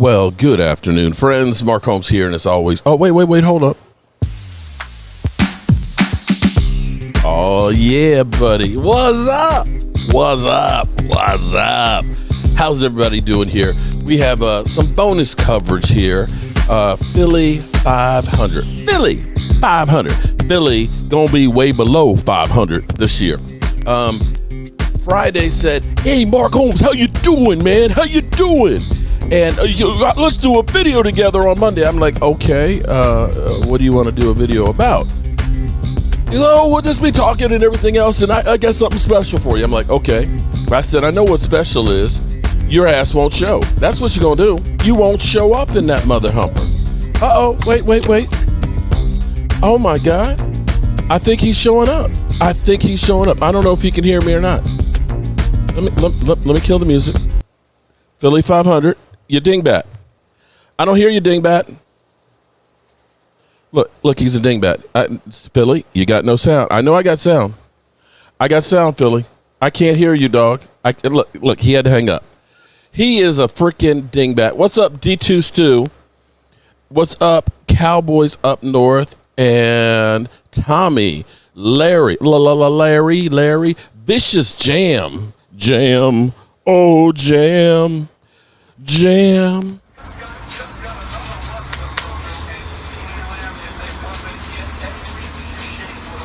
Well, good afternoon, friends. Mark Holmes here, and as always, wait, hold up. Oh, yeah, buddy. What's up? How's everybody doing here? We have some bonus coverage here. Philly.500. Philly.500. Philly gonna be way below 500 this year. Friday said, "Hey, Mark Holmes, how you doing, man? How you doing?" And let's do a video together on Monday. I'm like, okay, what do you want to do a video about? We'll just be talking and everything else, and I got something special for you. I'm like, okay. I said, I know what special is. Your ass won't show. That's what you're going to do. You won't show up in that mother humper. Uh-oh, wait. Oh, my God. I think he's showing up. I don't know if he can hear me or not. Let me kill the music. Philly.500. You dingbat. I don't hear you, dingbat. Look, he's a dingbat. Philly, you got no sound. I know I got sound. Philly. I can't hear you, dog. Look, he had to hang up. He is a freaking dingbat. What's up, D2 Stew? What's up, Cowboys up north? And Tommy, Larry, Vicious Jam. Oh, Jam.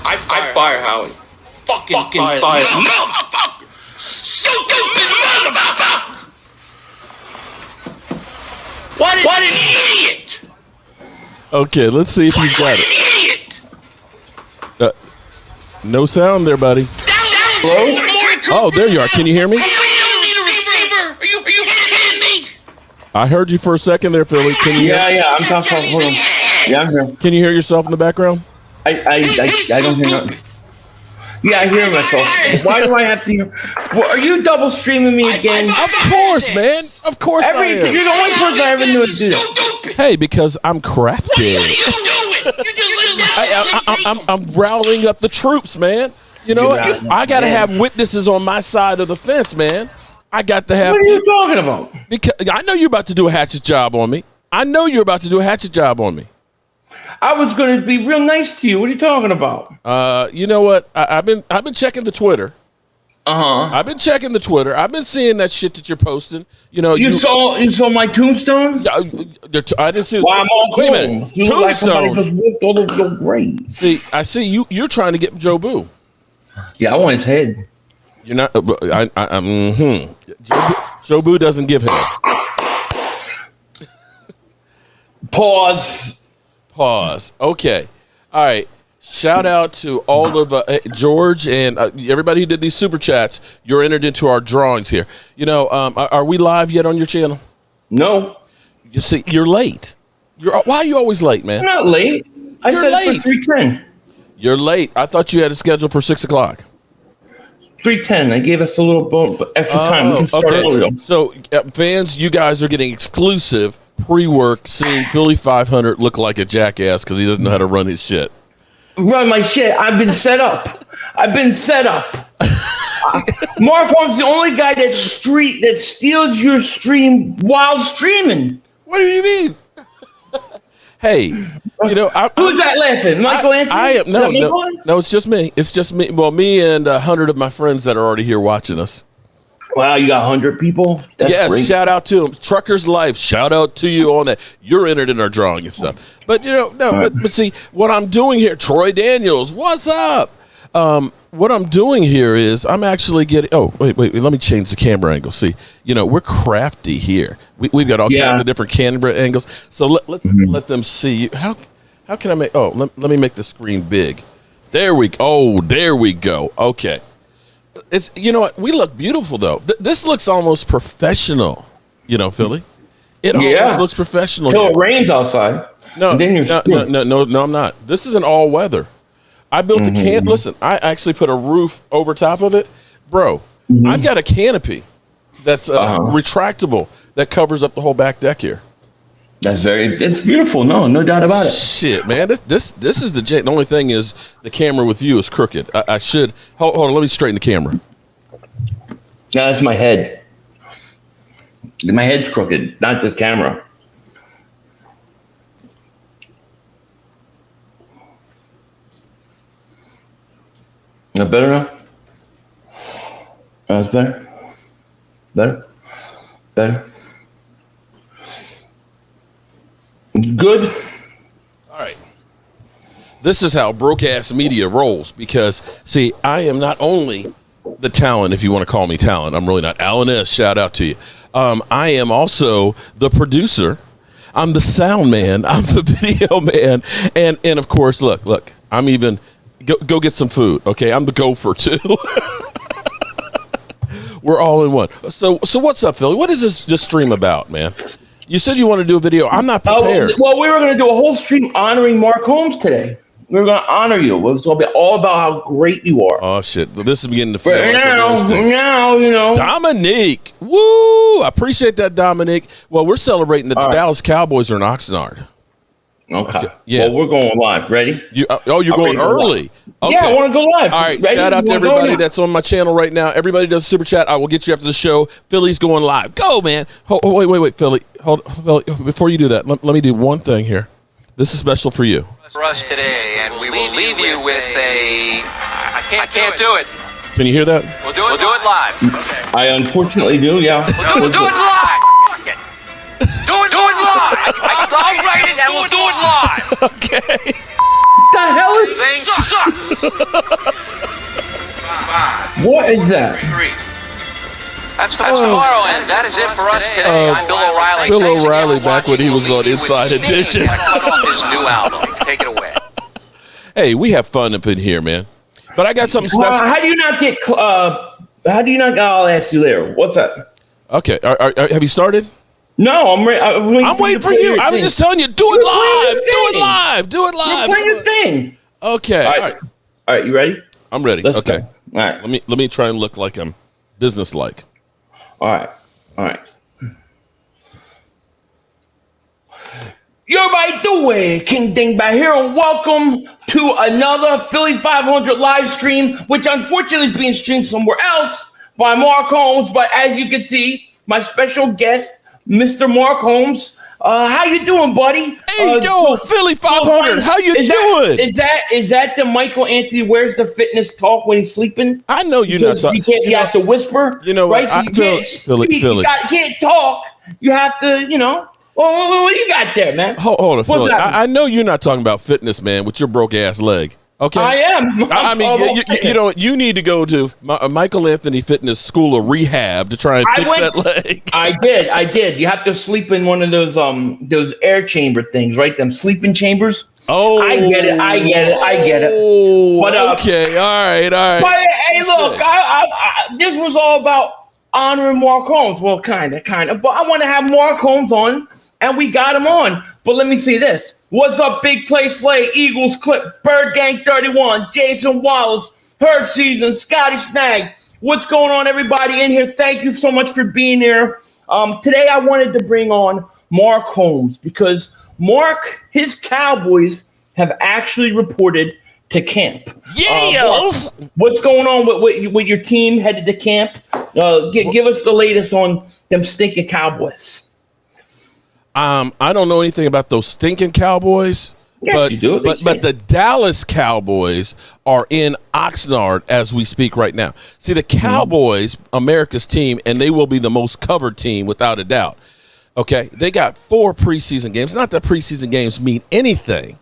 I fire Howie. Fucking fire. Motherfucker! Stupid motherfucker! What an idiot! Okay, let's see if he's got it. No sound there, buddy. Hello? Oh, there you are. Can you hear me? I don't need a receiver. Are you kidding me? I heard you for a second there, Philly. Can you? Yeah. I'm talking. Hold on. Yeah, I'm here. Can you hear yourself in the background? I don't hear nothing. Yeah, I hear myself. Why do I have to hear? Well, are you double streaming me again? Of course, man. Of course I am. You're the only person I ever knew to do that. Hey, because I'm crafty. What are you doing? You just I'm rallying up the troops, man. You know what? I got to have witnesses on my side of the fence, man. I got to have. What are you talking about? Because I know you're about to do a hatchet job on me. I was going to be real nice to you. What are you talking about? You know what? I've been checking the Twitter. I've been checking the Twitter. I've been seeing that shit that you're posting. You know, you saw my tombstone? I didn't see. Well, I'm all wait a minute. You look like somebody just whooped all of your brains. See, I see you. You're trying to get Jobu. Yeah, I want his head. You're not. Jobu doesn't give head. Pause. Okay. All right. Shout out to all of George and everybody who did these super chats. You're entered into our drawings here. You know, are we live yet on your channel? No. You see, you're late. Why are you always late, man? I'm not late. I said it for 3:10. You're late. I thought you had it scheduled for 6 o'clock. 3:10. I gave us a little extra time. We can start earlier. So, fans, you guys are getting exclusive pre-work seeing Philly.500 look like a jackass because he doesn't know how to run his shit. Run my shit. I've been set up. Mark Holmes, the only guy that steals your stream while streaming. What do you mean? Hey, you know, who's that laughing? Michael Anthony? I am no. It's just me. Well, me and 100 of my friends that are already here watching us. Wow, you got 100 people? That's great. Shout out to them. Trucker's Life, shout out to you on that. You're entered in our drawing and stuff. But, you know, but see, what I'm doing here, Troy Daniels, what's up? What I'm doing here is I'm actually getting, wait, let me change the camera angle. See, you know, we're crafty here. We've got all kinds of different camera angles. So let them see. How can I make, let me make the screen big. There we go. Okay. It's, you know what, we look beautiful though. This looks almost professional, you know, Philly. It almost looks professional. Until it rains outside. No, I'm not. This is an all weather. I built a can. Listen, I actually put a roof over top of it, bro. I've got a canopy that's retractable that covers up the whole back deck here. It's beautiful. No doubt about it. Shit, man. This is the only thing is the camera with you is crooked. I should hold on. Let me straighten the camera. Yeah, that's my head. My head's crooked, not the camera. Better now? That's better? Better? Good? All right. This is how broke-ass media rolls because, see, I am not only the talent, if you want to call me talent. I'm really not. Alan S., shout out to you. I am also the producer. I'm the sound man. I'm the video man. And of course, look, I'm even, go get some food, okay? I'm the gopher, too. We're all in one. So what's up, Philly? What is this stream about, man? You said you want to do a video. I'm not prepared. Well, we were going to do a whole stream honoring Mark Holmes today. We were going to honor you. It was going to be all about how great you are. Oh, shit. Well, this is beginning to feel like now, you know. Dominique. Woo! I appreciate that, Dominique. Well, we're celebrating that the Dallas Cowboys are in Oxnard. Okay. Yeah. Well, we're going live. Ready? You're going early. Okay. Yeah, I want to go live. All right. Ready? Shout out to everybody that's on my channel right now. Everybody does super chat. I will get you after the show. Philly's going live. Go, man. Wait, Philly. Philly. Before you do that, let me do one thing here. This is special for you. For us today, and we will leave you with a. I can't do it. Can you hear that? We'll do it live. Okay. I unfortunately do. Yeah. We'll do it live. Do it live. I'll write it and we'll do it live. Okay. The hell is Thing sucks. What is that? That's tomorrow, and that is it for us today. I'm Bill O'Reilly. Bill Thanks O'Reilly again for back when he was on Inside Edition. His new album. Take it away. Hey, we have fun up in here, man. But I got something special. How do you not get? I'll ask you later. What's up? Okay. Have you started? No, I'm ready. I'm waiting for you. I was just telling you, do it live. Do it live. You're playing your thing. Okay. All right. You ready? I'm ready. Let's okay. go. All right. Let me try and look like I'm businesslike. All right. Yo, everybody doing? King Dingbat here, and welcome to another Philly.500 live stream, which unfortunately is being streamed somewhere else by Mark Holmes. But as you can see, my special guest, Mr. Mark Holmes. How you doing, buddy? Hey, Philly.500. How you doing? Is that the Michael Anthony Where's the Fitness talk when he's sleeping? I know you're not talking. You have to whisper. You know right? what? So you Philly. You can't talk. You have to, Well, what do you got there, man? Hold on, Philly. I know you're not talking about fitness, man, with your broke ass leg. Okay, I am. I mean, you need to go to Michael Anthony Fitness School of Rehab to try and fix that leg. I did. You have to sleep in one of those air chamber things, right? Them sleeping chambers. Oh, I get it. But, okay, all right. But hey, look, this was all about honoring Mark Holmes. Well, kind of. But I want to have Mark Holmes on, and we got him on. But let me see this. What's up, Big Play Slay, Eagles Clip, Bird Gang 31, Jason Wallace, Her Season, Scotty Snag. What's going on, everybody in here? Thank you so much for being here. Today I wanted to bring on Mark Holmes because his Cowboys have actually reported to camp. Yes. What's going on with your team headed to camp? Give us the latest on them stinking Cowboys. I don't know anything about those stinking Cowboys. Yes, but, you do. But the Dallas Cowboys are in Oxnard as we speak right now. See, the Cowboys, America's team, and they will be the most covered team without a doubt. Okay, they got 4 preseason games. Not that preseason games mean anything,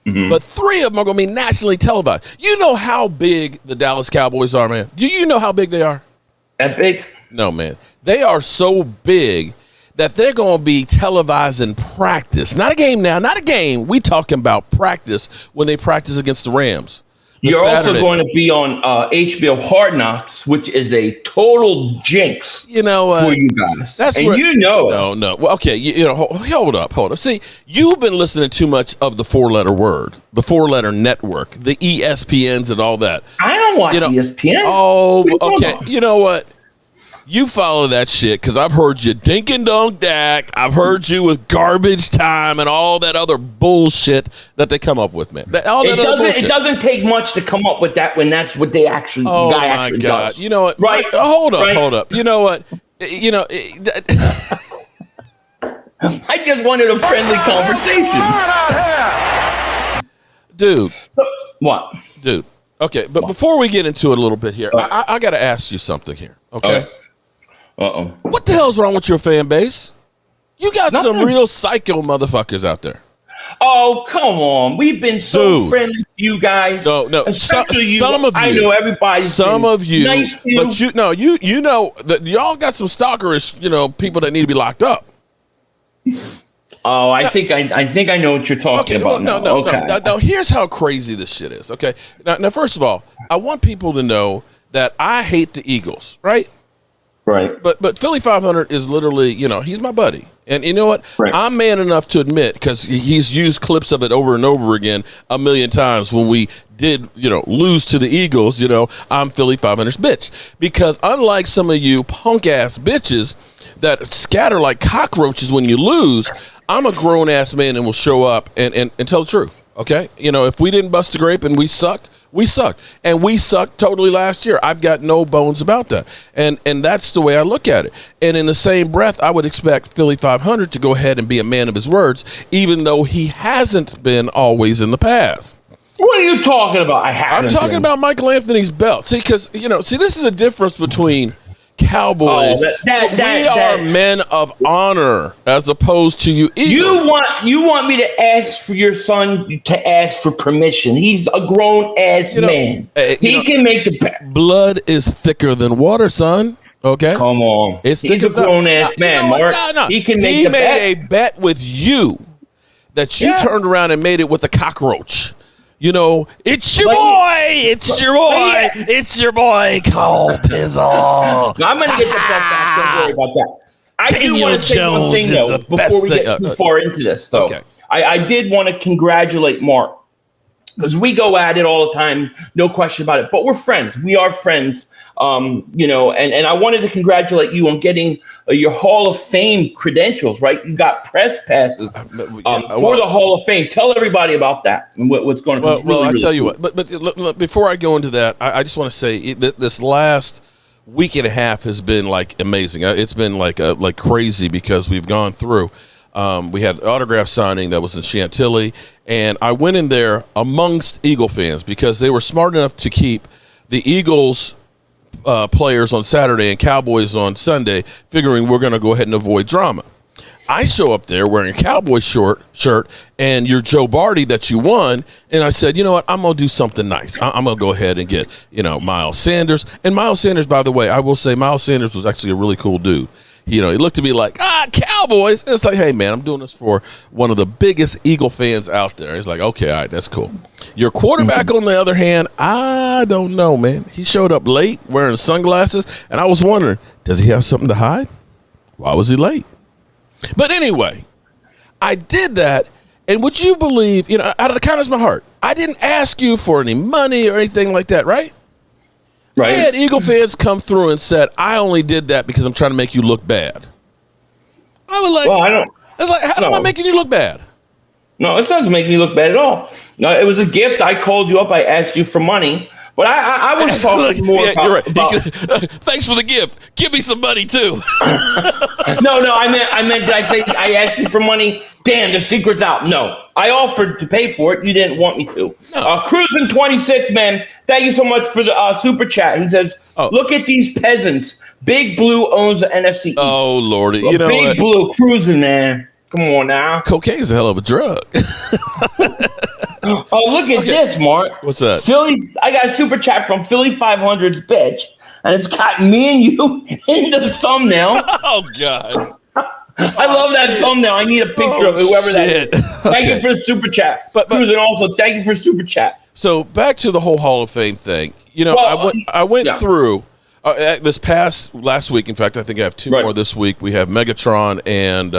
but 3 of them are going to be nationally televised. You know how big the Dallas Cowboys are, man? Do you know how big they are? That big? No, man. They are so big that they're going to be televising practice. Not a game now, not a game. We talking about practice when they practice against the Rams. You're also going to be on HBO Hard Knocks, which is a total jinx for you guys. No. Well, okay, hold up. See, you've been listening too much of the 4-letter word, the 4-letter network, the ESPNs and all that. I don't watch ESPN. Oh, okay. You know what? You follow that shit because I've heard you dink and dunk dak. I've heard you with garbage time and all that other bullshit that they come up with, man. It doesn't take much to come up with that when that's what they actually. Oh the guy my actually God! Does. You know what? Right? Hold up. You know what? I just wanted a friendly conversation, dude. What, dude? Okay, but before we get into it a little bit here, I got to ask you something here. Okay. Uh-oh. What the hell's wrong with your fan base? You got some real psycho motherfuckers out there. Oh, come on. We've been so friendly to you guys. No. Especially some of you. I know everybody. Some of you. Nice to but you know that y'all got some stalkerish, people that need to be locked up. Oh, I think I know what you're talking about. No. Here's how crazy this shit is. Okay. Now, first of all, I want people to know that I hate the Eagles, right? Right. But Philly.500 is literally, he's my buddy. And you know what? Right. I'm man enough to admit, because he's used clips of it over and over again a million times when we did, lose to the Eagles, I'm Philly.500's bitch. Because unlike some of you punk-ass bitches that scatter like cockroaches when you lose, I'm a grown-ass man and will show up and tell the truth, okay? If we didn't bust a grape and we sucked, we sucked. And we sucked totally last year. I've got no bones about that. And that's the way I look at it. And in the same breath, I would expect Philly.500 to go ahead and be a man of his words, even though he hasn't been always in the past. What are you talking about? I'm talking about Michael Anthony's belt. See, because, this is a difference between Cowboys. We are men of honor as opposed to you Eagles. You want me to ask for your son to ask for permission? He's a grown ass man. He can make the blood is thicker than water, son. Okay, come on. He's a grown ass man, Mark. No. He made a bet with you that you turned around and made it with a cockroach. It's your boy. It's your boy. It's your boy, Cole Pizzle. I'm going to get the bet back. Don't worry about that. I do want to say one thing, though, before we get too far into this, though. Okay. I did want to congratulate Mark, because we go at it all the time, no question about it. But we're friends. We are friends, and I wanted to congratulate you on getting your Hall of Fame credentials, right? You got press passes for the Hall of Fame. Tell everybody about that and what's going on. Well, I'll tell you what. But look, before I go into that, I just want to say that this last week and a half has been like amazing. It's been like crazy because we've gone through. We had autograph signing that was in Chantilly, and I went in there amongst Eagle fans because they were smart enough to keep the Eagles players on Saturday and Cowboys on Sunday, figuring we're going to go ahead and avoid drama. I show up there wearing a Cowboy shirt and your Joe Barty that you won, and I said, you know what, I'm going to do something nice. I'm going to go ahead and get, Miles Sanders. And Miles Sanders, by the way, I will say Miles Sanders was actually a really cool dude. He looked at me like, Cowboys. And it's like, hey, man, I'm doing this for one of the biggest Eagle fans out there. He's like, okay, all right, that's cool. Your quarterback, on the other hand, I don't know, man. He showed up late wearing sunglasses, and I was wondering, does he have something to hide? Why was he late? But anyway, I did that, and would you believe, out of the kindness of my heart, I didn't ask you for any money or anything like that, right? Right. I had Eagle fans come through and said, I only did that because I'm trying to make you look bad. I was like, how am I making you look bad? No, it doesn't make me look bad at all. No, it was a gift. I called you up. I asked you for money. But I was talking more about... Thanks for the gift. Give me some money, too. No, I meant did I say I asked you for money? Damn, the secret's out. No, I offered to pay for it. You didn't want me to. No. Cruising 26, man. Thank you so much for the super chat. He says, look at these peasants. Big Blue owns the NFC East. Oh, Lordy. Big Blue cruising, man. Come on now. Cocaine is a hell of a drug. Oh, look at this, Mark. What's that? I got a super chat from Philly.500's bitch, and it's got me and you in the thumbnail. Oh, God. I love that thumbnail. I need a picture of whoever that is. Thank you for the super chat. But also, thank you for super chat. So back to the whole Hall of Fame thing. I went through this last week. In fact, I think I have two more this week. We have Megatron and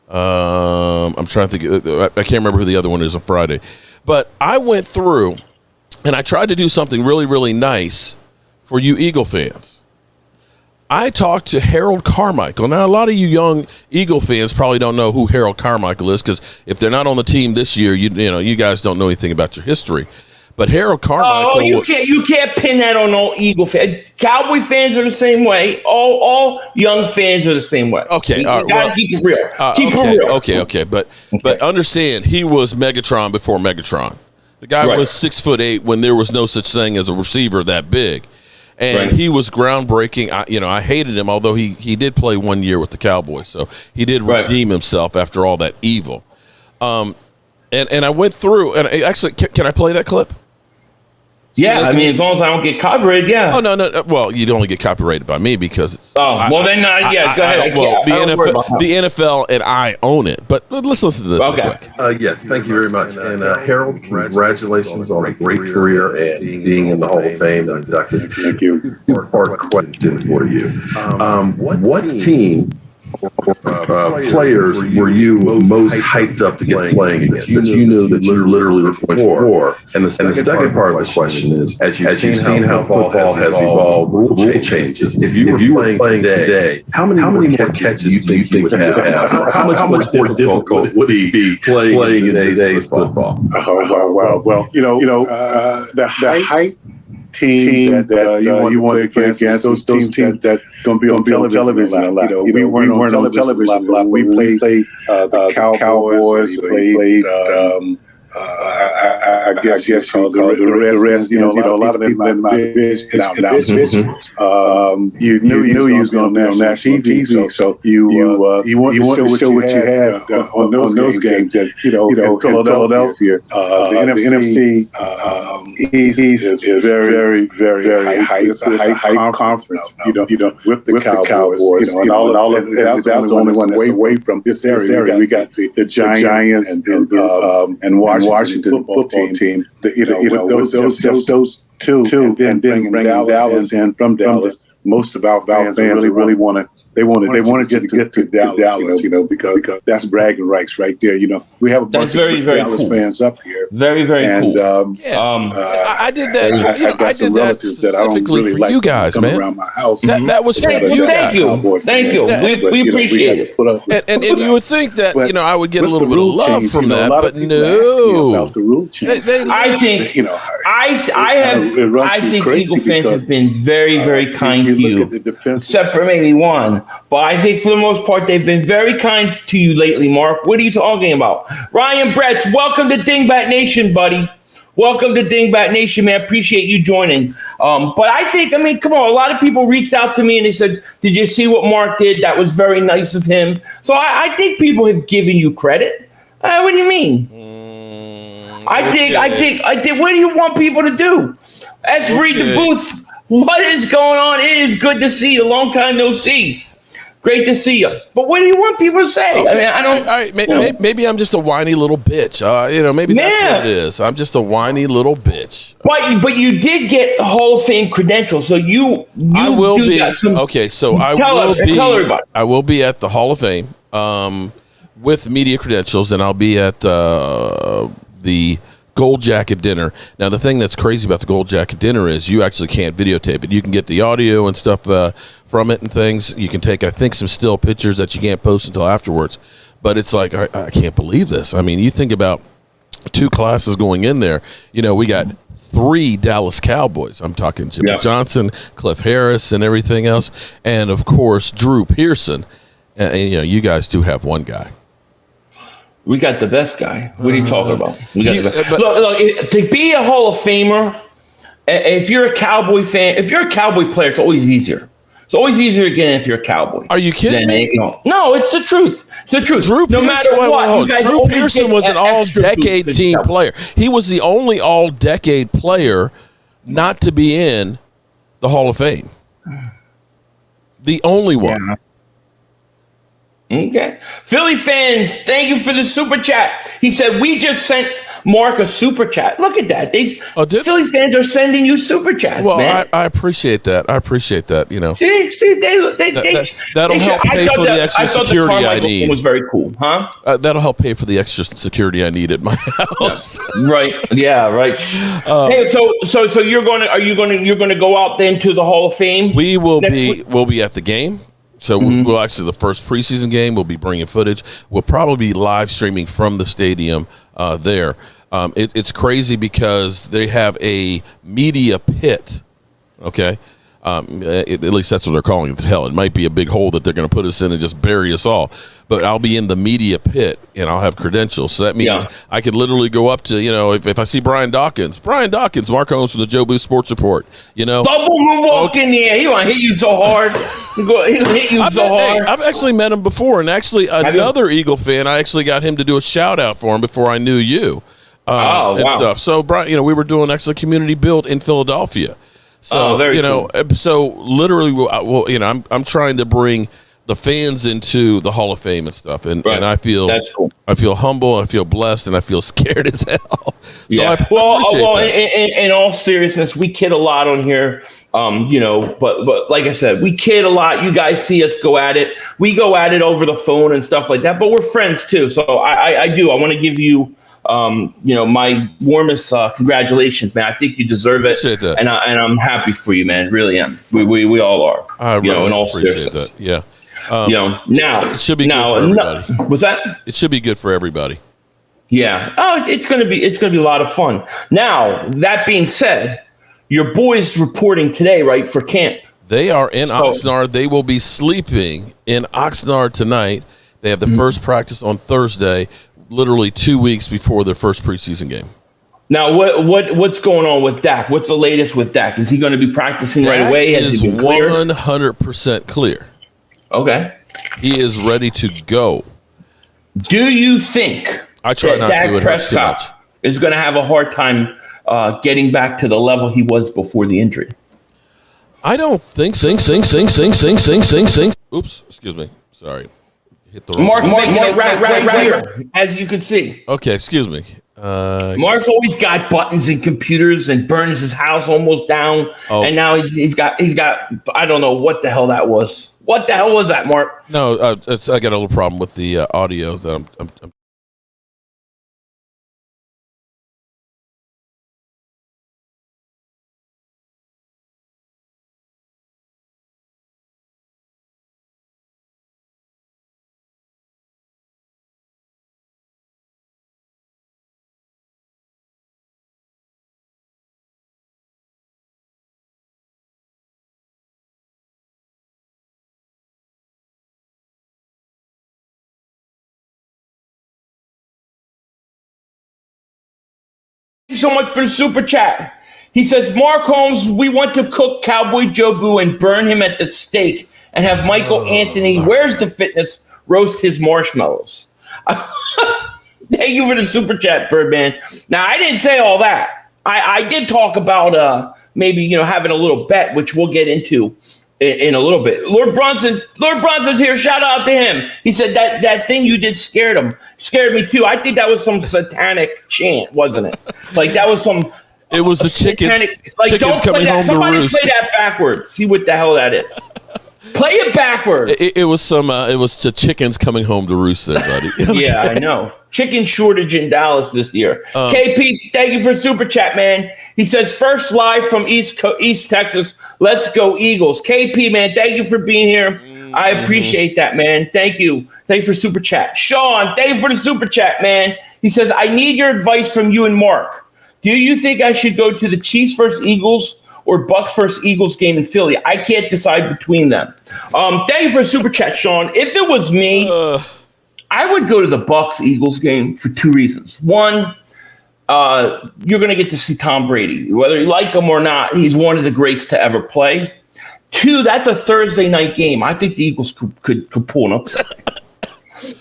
I'm trying to think. I can't remember who the other one is on Friday. But I went through and I tried to do something really, really nice for you Eagle fans. I talked to Harold Carmichael. Now, a lot of you young Eagle fans probably don't know who Harold Carmichael is because if they're not on the team this year, you guys don't know anything about your history. But Harold Carmichael. Oh, you can't pin that on no Eagle fan. Cowboy fans are the same way. All young fans are the same way. Okay, you gotta keep it real. Keep it real. Okay. But understand, he was Megatron before Megatron. The guy Right. was 6'8" when there was no such thing as a receiver that big. And Right. he was groundbreaking. I hated him, although he did play 1 year with the Cowboys. So he did redeem himself after all that evil. And I went through, and actually, can I play that clip? Yeah, I mean, as long as I don't get copyrighted, yeah. Oh, no. Well, you'd only get copyrighted by me because it's. Go ahead. Well, the NFL and I own it. But let's listen to this real quick. Yes, thank you very much. And Harold, congratulations on a great career and being in the Hall of Fame and inducted. Thank you. Hard question for you. What team players were you most hyped up to get playing against, that you knew that you literally were going for? And the second part of the question is, as you've seen how football has evolved, rule changes. If you were playing today, how many more catches do you think you would have? How much more difficult would he be playing in today's football? Well, the height team that you want to play against, those teams that going to be on television a lot. We weren't on television a lot. We played the Cowboys. We played. I guess the rest. A lot of them in my vision. You knew you was going to be on national TV, so you want to show what you had on those games. And in Philadelphia, the NFC East is very, very high. It's a high conference. With the Cowboys. And all of that's the only one that's away from this area. We got the Giants and Washington football team. Those two, and then bringing Dallas in from Dallas. Most of our fans really want to. They want to get to Dallas, because that's bragging rights right there. We have a bunch of Dallas fans up here. Very, very cool. I did that. I did that specifically for you guys, man. Around my house. That was for you guys. Thank you. We appreciate it. And you would think that I would get a little bit of love from that, but no. About the rule change. I think Eagle fans have been very, very kind to you, except for maybe one. But I think for the most part, they've been very kind to you lately, Mark. What are you talking about? Ryan Bretz, welcome to Dingbat Nation, buddy. Welcome to Dingbat Nation, man. Appreciate you joining. But I think, come on, a lot of people reached out to me and they said, did you see what Mark did? That was very nice of him. So I think people have given you credit. What do you mean? I think, what do you want people to do? Let's read the booth. What is going on? It is good to see you. Long time no see. Great to see you. But what do you want people to say? Okay. I mean, maybe I'm just a whiny little bitch. Maybe that's what it is. I'm just a whiny little bitch. But you did get Hall of Fame credentials, so you I will do be got some, okay. So tell everybody. I will be at the Hall of Fame with media credentials, and I'll be at the Gold Jacket dinner. Now, the thing that's crazy about the Gold Jacket dinner is you actually can't videotape it. You can get the audio and stuff from it and things. You can take, I think, some still pictures that you can't post until afterwards. But it's like, I can't believe this. I mean, you think about two classes going in there. We got 3 Dallas Cowboys. I'm talking Jimmy Johnson, Cliff Harris, and everything else. And, of course, Drew Pearson. And you guys do have one guy. We got the best guy. What are you talking about? We got the best. Look, to be a Hall of Famer, if you're a Cowboy fan, if you're a Cowboy player, it's always easier. It's always easier to get in if you're a Cowboy. Are you kidding me? No, it's the truth. It's the truth. No matter what, Drew Pearson was an all-decade team player. He was the only all-decade player not to be in the Hall of Fame. The only one. Yeah. Okay. Philly fans, thank you for the super chat. He said, we just sent Mark a super chat. Look at that. Philly fans are sending you super chats, man. I appreciate that. See, that'll help pay for the extra security I need. Was very cool, huh? That'll help pay for the extra security I need at my house. Right. Yeah. Right. Hey, so you're going to go out then to the Hall of Fame? We'll be at the game. So we'll actually, the first preseason game, we'll be bringing footage. We'll probably be live streaming from the stadium there. It's crazy because they have a media pit, okay? At least that's what they're calling it. Hell, it might be a big hole that they're going to put us in and just bury us all. But I'll be in the media pit, and I'll have credentials. So that means I could literally go up to, if I see Brian Dawkins, Mark Holmes from the Jobu Sports Report, Double moonwalk in the air. He want to hit you so hard. He'll hit you so hard. I've actually met him before, and actually another Eagle fan, I actually got him to do a shout-out for him before I knew you. And stuff. So, Brian, we were doing actually community build in Philadelphia. So, cool. So literally, I'm trying to bring the fans into the Hall of Fame and stuff, and I feel that's cool. I feel humble, I feel blessed, and I feel scared as hell. So in all seriousness, we kid a lot on here, but like I said, we kid a lot. You guys see us go at it. We go at it over the phone and stuff like that, but we're friends too. So I want to give you. My warmest congratulations, man. I think you deserve it, and I'm happy for you, man. Really am. We all are. I really in all appreciate seriousness. that. Yeah. Now it should be good for everybody. What's that? It should be good for everybody. Yeah. Oh, it's gonna be a lot of fun. Now that being said, your boys reporting today, right, for camp? They are in Oxnard. They will be sleeping in Oxnard tonight. They have the first practice on Thursday. Literally 2 weeks before their first preseason game. Now, what's going on with Dak? What's the latest with Dak? Is he going to be practicing right away? He is 100% clear. Okay. He is ready to go. Do you think Dak Prescott is going to have a hard time getting back to the level he was before the injury? I don't think so. Oops, excuse me. Sorry. Hit the Mark's making it right here, as you can see. Okay, excuse me. Mark's always got buttons and computers and burns his house almost down. Oh. And now he's got I don't know what the hell that was. What the hell was that, Mark? No, I got a little problem with the audio that I'm Thank you so much for the super chat. He says, Mark Holmes, we want to cook Cowboy Jobu and burn him at the stake and have Michael Anthony, where's the fitness, roast his marshmallows. Thank you for the super chat, Birdman. Now, I didn't say all that. I did talk about maybe, having a little bet, which we'll get into in a little bit. Lord Bronson's here. Shout out to him. He said that thing you did scared me too. I think that was some satanic chant, wasn't it? Like that was some. It was the chickens. Like chickens don't play that. Somebody play that backwards. See what the hell that is. Play it backwards. It was some. It was the chickens coming home to roost, there, buddy. Yeah, I know. Chicken shortage in Dallas this year. KP, thank you for super chat, man. He says first live from East Texas. Let's go Eagles. KP, man, thank you for being here. I appreciate that, man. Thank you. Thank you for super chat. Sean, thank you for the super chat, man. He says I need your advice from you and Mark. Do you think I should go to the Chiefs versus Eagles or Bucks versus Eagles game in Philly? I can't decide between them. Thank you for super chat, Sean. If it was me. I would go to the Bucks-Eagles game for two reasons. One, you're going to get to see Tom Brady. Whether you like him or not, he's one of the greats to ever play. Two, that's a Thursday night game. I think the Eagles could pull an upset.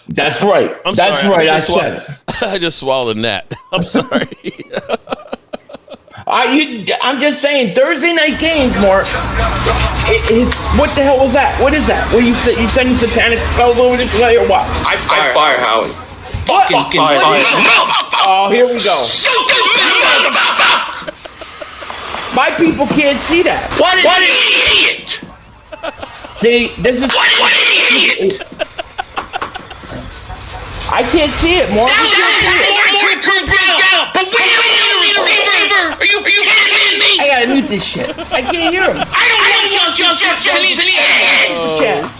That's right. That's right. I said it. I just swallowed a gnat. I'm sorry. I'm just saying, Thursday night games, Mark. What the hell was that? What is that? Were you sending satanic spells over this way or what? I fire Howie. Fucking fire. Oh, here we go. My people can't see that. What an idiot! See, this is. What an idiot! I can't see it, Mark. Are you kidding me? I gotta mute this shit. I can't hear him. I don't jump.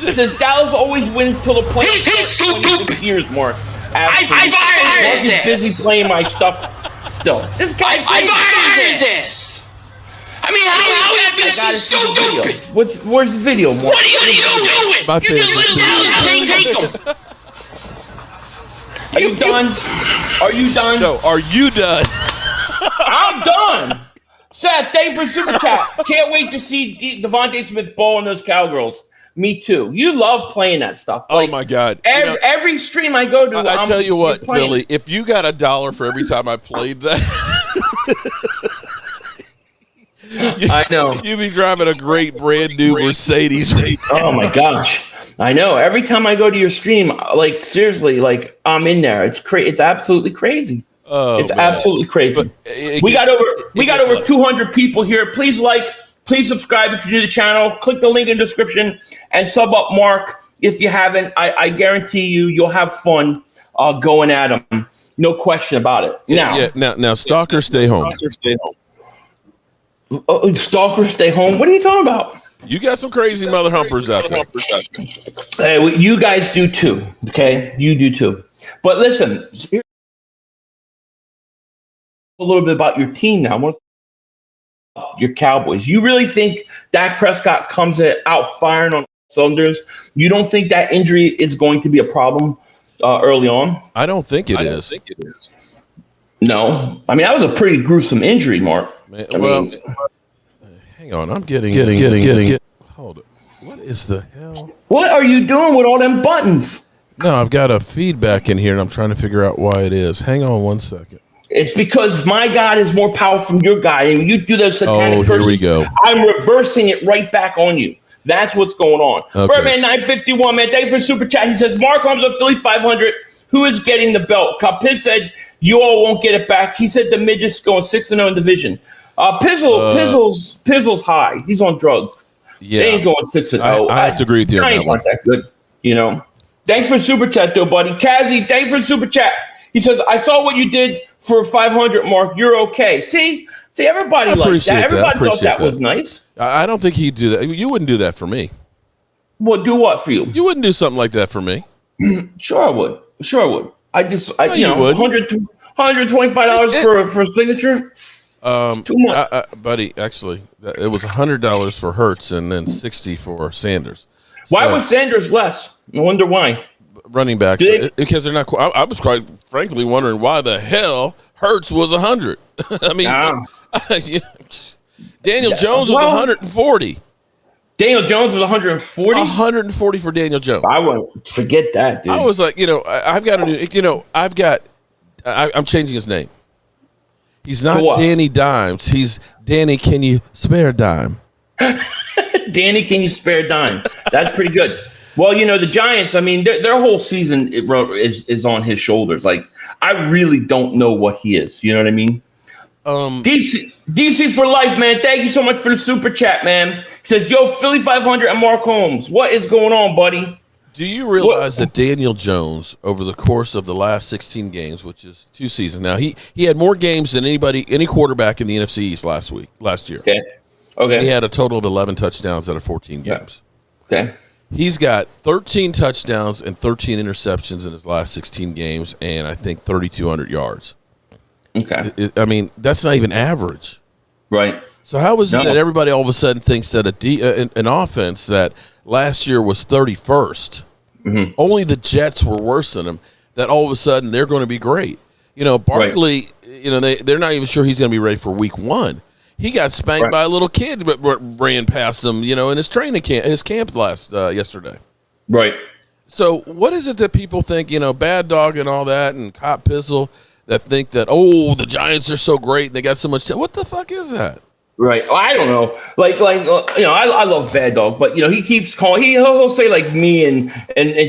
It says Dallas always wins till the plane. He's years, Mark. I fired this. Busy playing my stuff still. This guy. I fired this. I how is I gotta this see so the video. stupid? Where's the video, Mark? What are you doing? My You just let favorite. down take them. Are you done? Are you done? No, are you done? I'm done. Seth, thank you for super chat. Can't wait to see Devontae Smith ball in those Cowgirls. Me too. You love playing that stuff. Oh my God! Every stream I go to, I tell you what, Philly, if you got $1 for every time I played that, I know you'd be driving a great brand new Mercedes. Oh my gosh, I know. Every time I go to your stream, like seriously, like I'm in there. It's It's absolutely crazy. Oh, it's man. absolutely crazy. We got over 200 people here. Please please subscribe if you're new to the channel. Click the link in the description and sub up Mark if you haven't. I guarantee you'll have fun going at him. No question about it. Now, Stalker, stay home. Stalker, stay home. What are you talking about? You got some crazy mother humpers out there. Hey, you guys do too. Okay, you do too. But listen, a little bit about your team now. I want your Cowboys. You really think Dak Prescott comes out firing on cylinders? You don't think that injury is going to be a problem early on? I don't think it is. No, I mean that was a pretty gruesome injury, Mark. Hang on, I'm getting. Hold it. What is the hell? What are you doing with all them buttons? No, I've got a feedback in here, and I'm trying to figure out why it is. Hang on 1 second. It's because my God is more powerful than your God, and you do those satanic curses. Here we go. I'm reversing it right back on you. That's what's going on. Okay. Birdman 951, man. Thank you for super chat. He says, Mark Holmes of Philly.500. Who is getting the belt? Capiz said, you all won't get it back. He said the midget's going 6-0 in division. Pizzle's high. He's on drugs. Yeah. They ain't going 6-0. I have to agree with you on that one. Not that good, you know. Thanks for super chat, though, buddy. Kazi, thanks for super chat. He says, I saw what you did for 500, Mark. You're okay. See, everybody liked that. Everybody thought that was nice. I don't think he'd do that. You wouldn't do that for me. Well, do what for you? You wouldn't do something like that for me. Sure, I would. You would. $125 for a signature. Too much. Buddy, actually, it was $100 for Hurts and then $60 for Sanders. Why was Sanders less? I wonder why. Running backs, because they're not. I was quite frankly wondering why the hell Hurts was 100. I mean, Daniel Jones was 140. Daniel Jones was 140. 140 for Daniel Jones. I won't forget that, dude. I was like, I'm changing his name. He's not Danny Dimes. He's Danny. Can you spare a dime? Danny, can you spare a dime? That's pretty good. Well, the Giants, I mean, their whole season is on his shoulders. Like, I really don't know what he is. You know what I mean? DC for life, man. Thank you so much for the super chat, man. He says, yo, Philly.500 and Mark Holmes. What is going on, buddy? Do you realize that Daniel Jones, over the course of the last 16 games, which is 2 seasons now, he had more games than any quarterback in the NFC East last year. Okay. He had a total of 11 touchdowns out of 14 games. Okay. He's got 13 touchdowns and 13 interceptions in his last 16 games, and I think 3,200 yards. Okay. I mean, that's not even average. Right. So how is it that everybody all of a sudden thinks that an offense that last year was 31st, only the Jets were worse than him, that all of a sudden they're going to be great? Barkley, they're not even sure he's going to be ready for week 1. He got spanked by a little kid, but ran past him, in his training camp, his camp yesterday. Right. So what is it that people think, bad dog and all that, and cop pistol, that think that, the Giants are so great and they got so much what the fuck is that? Right. Well, I don't know. I love Bad Dog, but he keeps calling. He'll say like me and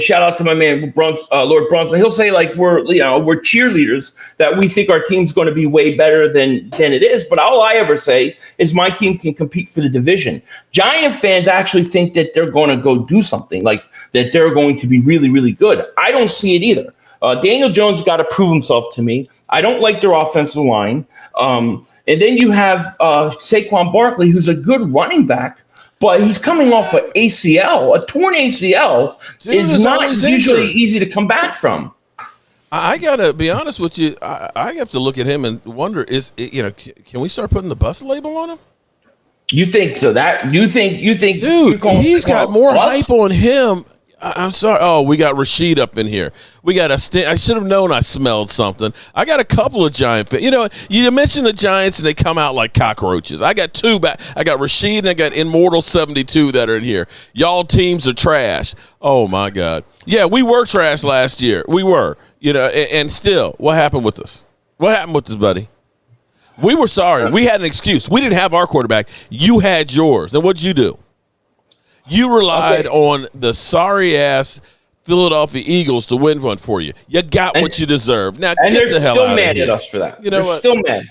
shout out to my man Lord Brunson. He'll say like we're cheerleaders, that we think our team's going to be way better than it is. But all I ever say is my team can compete for the division. Giant fans actually think that they're going to go do something, like that they're going to be really, really good. I don't see it either. Daniel Jones has got to prove himself to me. I don't like their offensive line. And then you have Saquon Barkley, who's a good running back, but he's coming off an ACL. A torn ACL is not usually easy to come back from. I got to be honest with you. I have to look at him and wonder, can we start putting the bus label on him? You think so? You think, dude? He's got more hype on him. I'm sorry. Oh, we got Rashid up in here. We got I should have known I smelled something. I got a couple of Giant fans. You know, you mentioned the Giants and they come out like cockroaches. I got two back. I got Rashid and I got Immortal 72 that are in here. Y'all teams are trash. Oh my God. Yeah, we were trash last year. We were. You know, and still, what happened with us? What happened with us, buddy? We were sorry. We had an excuse. We didn't have our quarterback. You had yours. Then what'd you do? You relied on the sorry-ass Philadelphia Eagles to win one for you. You got what you deserve. Now, and get they're the hell still out mad of here. at us for that. You know they're still mad.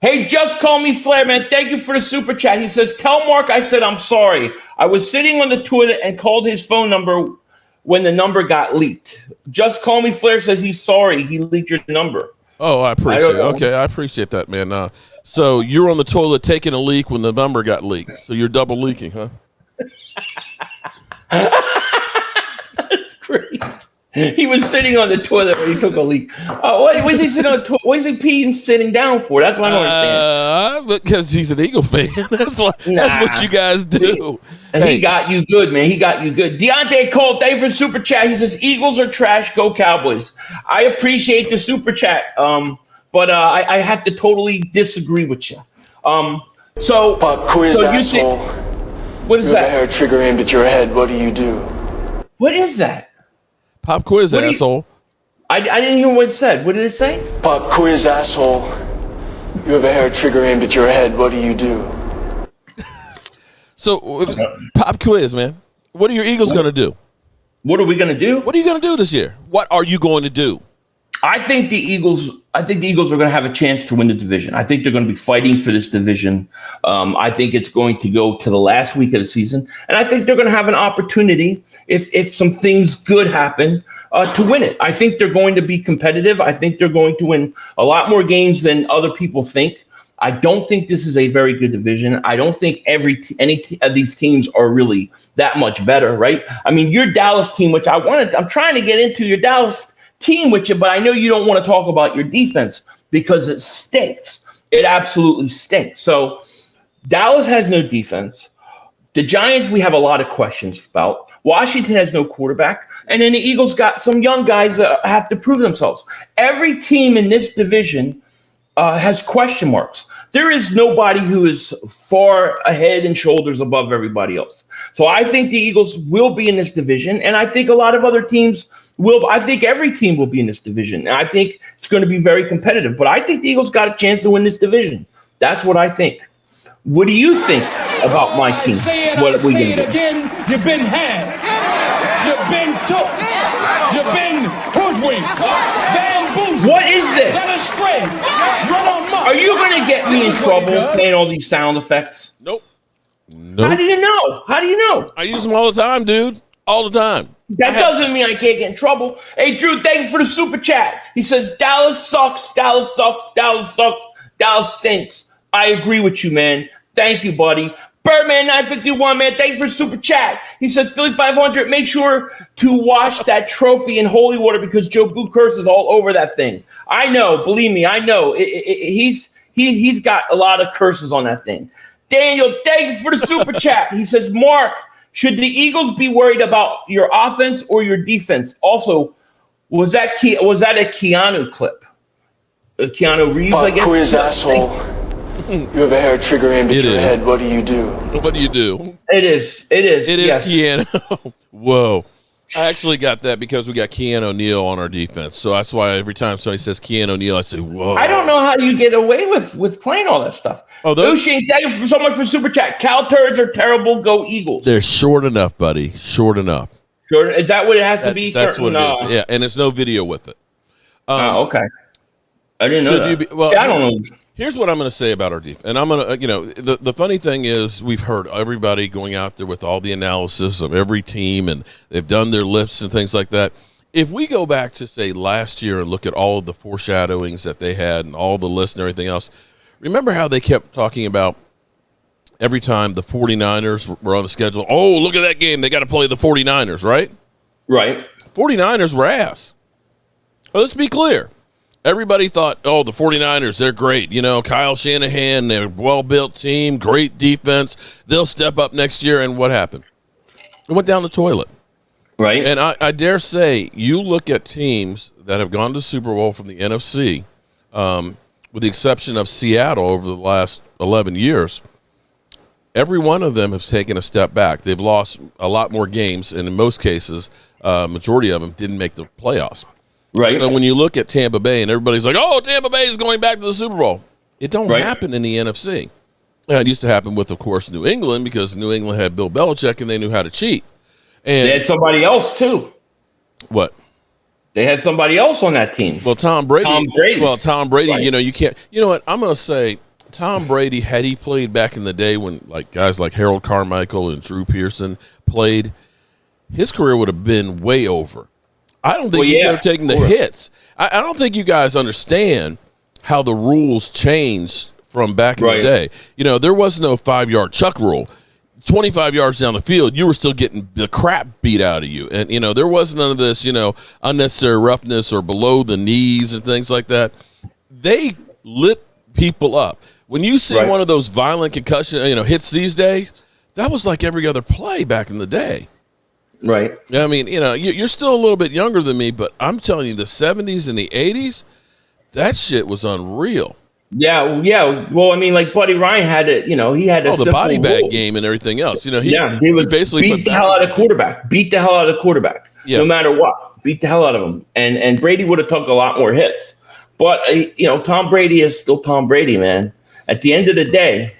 Hey, just call me Flair, man. Thank you for the super chat. He says, tell Mark I said I'm sorry. I was sitting on the toilet and called his phone number when the number got leaked. Just call me Flair says he's sorry. He leaked your number. Oh, I appreciate it. Okay, I appreciate that, man. So you're on the toilet taking a leak when the number got leaked. So you're double leaking, huh? That's great. He was sitting on the toilet when he took a leak. What is he sitting on the toilet? What is he peeing sitting down for? That's what I don't understand. Because he's an Eagle fan. That's what you guys do. He got you good, man. He got you good. Deontay Cole, thank you for super chat. He says, Eagles are trash, go Cowboys. I appreciate the super chat, but I have to totally disagree with you. So you think... What is that? Hair trigger aimed at your head. What do? What is that? Pop quiz, asshole. I didn't hear what it said. What did it say? Pop quiz, asshole. You have a hair trigger aimed at your head. What do? So, pop quiz, man. What are your Eagles going to do? What are we going to do? What are you going to do this year? What are you going to do? I think the Eagles are going to have a chance to win the division. I think they're going to be fighting for this division. I think it's going to go to the last week of the season, and I think they're going to have an opportunity if some things good happen to win it. I think they're going to be competitive. I think they're going to win a lot more games than other people think. I don't think this is a very good division. I don't think any of these teams are really that much better, right? I mean, your Dallas team, which I'm trying to get into your Dallas team with you, but I know you don't want to talk about your defense because it stinks. It absolutely stinks. So Dallas has no defense. The Giants, we have a lot of questions about. Washington has no quarterback. And then the Eagles got some young guys that have to prove themselves. Every team in this division has question marks. There is nobody who is far ahead and shoulders above everybody else. So I think the Eagles will be in this division, and I think a lot of other teams will. I think every team will be in this division, and I think it's going to be very competitive. But I think the Eagles got a chance to win this division. That's what I think. What do you think about my team? What are we going to do? Again, you've been had. You've been took. You've been hoodwinked. Bamboozled. What is this? Led astray. Run on muck. Are you going to get me in trouble playing all these sound effects? Nope. How do you know? I use them all the time, dude. All the time. That doesn't mean I can't get in trouble. Hey, Drew, thank you for the super chat. He says, Dallas sucks, Dallas sucks, Dallas sucks, Dallas stinks. I agree with you, man. Thank you, buddy. Birdman 951, man, thank you for super chat. He says, Philly.500, make sure to wash that trophy in holy water because Jobu curses all over that thing. I know, believe me, I know. He's got a lot of curses on that thing. Daniel, thank you for the super chat. He says, Mark, should the Eagles be worried about your offense or your defense? Also, was that a Keanu clip? Keanu Reeves, I guess. Quiz, asshole. You have a hair trigger aimed at your head. What do? What do you do? It is. It is yes. Keanu. Whoa. I actually got that because we got Keanu O'Neal on our defense. So that's why every time somebody says Keanu O'Neal, I say, whoa. I don't know how you get away with playing all that stuff. Oh, Ushin, thank you so much for super chat. Cow turds are terrible. Go Eagles. They're short enough, buddy. Short enough. Short. Is that what it has to be? That's what it is. Yeah, and there's no video with it. Okay. I didn't know that. I don't know. Here's what I'm going to say about our defense. And I'm going to, the funny thing is we've heard everybody going out there with all the analysis of every team, and they've done their lifts and things like that. If we go back to, say, last year and look at all of the foreshadowings that they had and all the lists and everything else, remember how they kept talking about every time the 49ers were on the schedule, oh, look at that game. They got to play the 49ers, right? Right. 49ers were ass. Well, let's be clear. Everybody thought, oh, the 49ers, they're great. You know, Kyle Shanahan, they're a well-built team, great defense. They'll step up next year. And what happened? It went down the toilet. Right. And I dare say, you look at teams that have gone to the Super Bowl from the NFC, with the exception of Seattle over the last 11 years, every one of them has taken a step back. They've lost a lot more games, and in most cases, majority of them didn't make the playoffs. Right. So when you look at Tampa Bay and everybody's like, oh, Tampa Bay is going back to the Super Bowl, it don't happen in the NFC. It used to happen with, of course, New England, because New England had Bill Belichick and they knew how to cheat. And they had somebody else, too. What? They had somebody else on that team. Well, Tom Brady. Well, Tom Brady, right. you know, you can't. You know what? I'm going to say Tom Brady, had he played back in the day when like guys like Harold Carmichael and Drew Pearson played, his career would have been way over. I don't think he could have taken the hits. I don't think you guys understand how the rules changed from back in the day. You know, there was no 5-yard chuck rule. 25 yards down the field, you were still getting the crap beat out of you. And, you know, there was none of this, you know, unnecessary roughness or below the knees and things like that. They lit people up. When you see one of those violent concussion, you know, hits these days, that was like every other play back in the day. Right. I mean, you know, you're still a little bit younger than me, but I'm telling you, the 70s and the 80s, that shit was unreal. Yeah. Well, I mean, like Buddy Ryan had it, you know, he had the body bag game and everything else. You know, he was basically beat the hell out of quarterback. Beat the hell out of quarterback. No matter what. Beat the hell out of him. And Brady would have took a lot more hits. But, you know, Tom Brady is still Tom Brady, man. At the end of the day.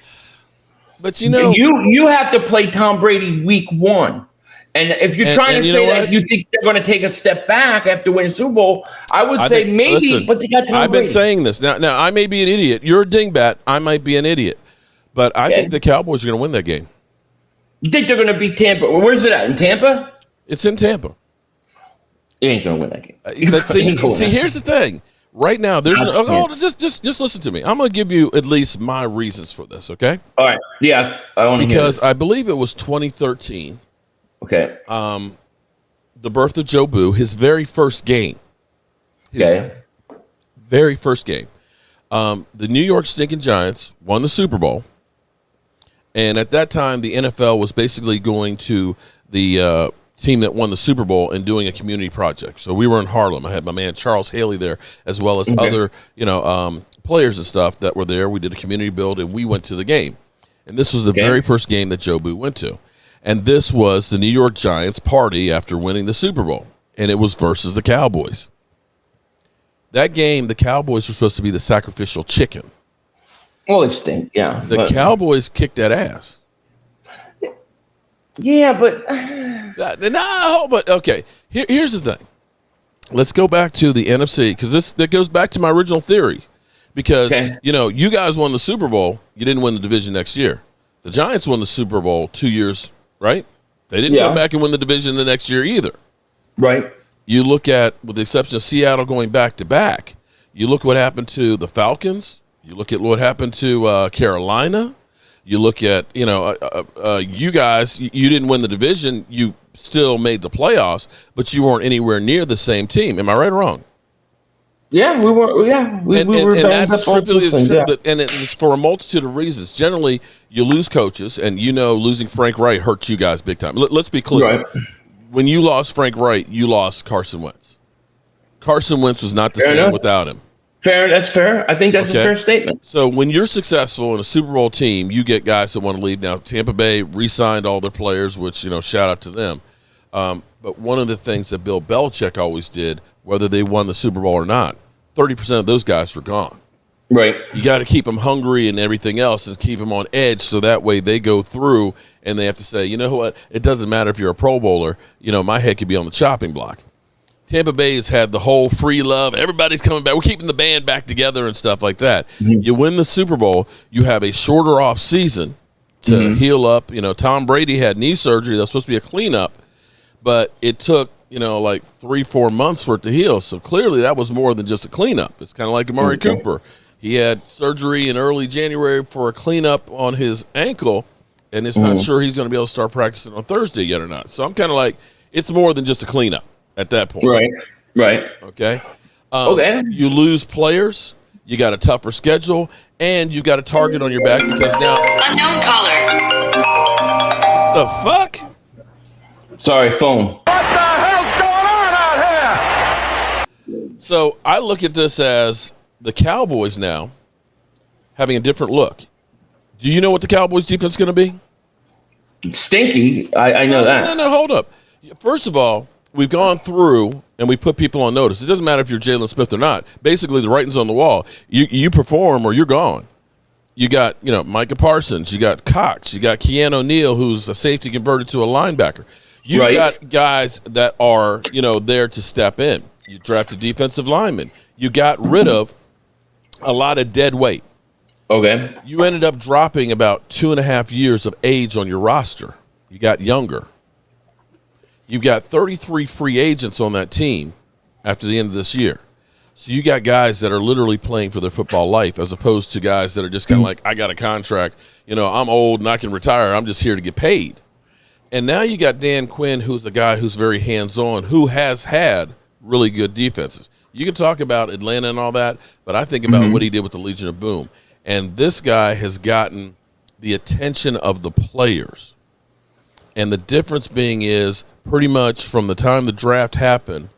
But, you know. You have to play Tom Brady week 1. And if you're trying to say that you think they're going to take a step back after winning Super Bowl, I would say maybe, listen, but they got Tom Brady. I've been saying this. Now, I may be an idiot. You're a dingbat. I might be an idiot. But I think the Cowboys are going to win that game. You think they're going to beat Tampa? Where's it at? In Tampa? It's in Tampa. You ain't going to win that game. See, here's the thing. Right now, there's just listen to me. I'm going to give you at least my reasons for this, okay? All right. Yeah. Because I believe it was 2013. Okay. The birth of Jobu, his very first game. Very first game. The New York stinking Giants won the Super Bowl. And at that time, the NFL was basically going to the team that won the Super Bowl and doing a community project. So we were in Harlem. I had my man Charles Haley there, as well as other, you know, players and stuff that were there. We did a community build, and we went to the game. And this was the very first game that Jobu went to. And this was the New York Giants party after winning the Super Bowl. And it was versus the Cowboys. That game, the Cowboys were supposed to be the sacrificial chicken. Well, they stink, yeah. The Cowboys kicked that ass. Yeah, but... but okay. Here's the thing. Let's go back to the NFC, because that goes back to my original theory. Because, you know, you guys won the Super Bowl. You didn't win the division next year. The Giants won the Super Bowl 2 years, right? They didn't come back and win the division the next year either. Right. You look at, with the exception of Seattle going back-to-back, you look what happened to the Falcons. You look at what happened to Carolina. You look at, you know, you guys, you didn't win the division. You still made the playoffs, but you weren't anywhere near the same team. Am I right or wrong? Yeah, we were. Yeah, we were. And that's and it's for a multitude of reasons. Generally, you lose coaches, and you know losing Frank Wright hurt you guys big time. Let's be clear. Right. When you lost Frank Wright, you lost Carson Wentz. Carson Wentz was not the same without him. That's fair. I think that's a fair statement. So when you're successful in a Super Bowl team, you get guys that want to leave. Now, Tampa Bay re-signed all their players, which, you know, shout out to them. But one of the things that Bill Belichick always did, whether they won the Super Bowl or not, 30% of those guys were gone. Right. You got to keep them hungry and everything else and keep them on edge so that way they go through and they have to say, you know what, it doesn't matter if you're a Pro Bowler. You know, my head could be on the chopping block. Tampa Bay has had the whole free love. Everybody's coming back. We're keeping the band back together and stuff like that. Mm-hmm. You win the Super Bowl. You have a shorter off season to heal up. You know, Tom Brady had knee surgery. That was supposed to be a cleanup, but it took, you know, like 3-4 months for it to heal. So clearly that was more than just a cleanup. It's kind of like Amari Cooper. He had surgery in early January for a cleanup on his ankle, and it's not sure he's going to be able to start practicing on Thursday yet or not. So I'm kind of like, it's more than just a cleanup at that point. Right. Okay. Okay. You lose players. You got a tougher schedule, and you got a target on your back because now. Unknown caller. The fuck? Sorry, phone. So I look at this as the Cowboys now having a different look. Do you know what the Cowboys defense is going to be? Stinky. I know that. No, hold up. First of all, we've gone through and we put people on notice. It doesn't matter if you're Jalen Smith or not. Basically, the writing's on the wall. You perform or you're gone. You got, Micah Parsons. You got Cox. You got Keanu O'Neal, who's a safety converted to a linebacker. You got guys that are, there to step in. You drafted defensive linemen. You got rid of a lot of dead weight. Okay. You ended up dropping about 2.5 years of age on your roster. You got younger. You've got 33 free agents on that team after the end of this year. So you got guys that are literally playing for their football life as opposed to guys that are just kind of like, I got a contract. I'm old and I can retire. I'm just here to get paid. And now you got Dan Quinn, who's a guy who's very hands-on, who has had really good defenses. You can talk about Atlanta and all that, but I think about what he did with the Legion of Boom. And this guy has gotten the attention of the players. And the difference being is pretty much from the time the draft happened,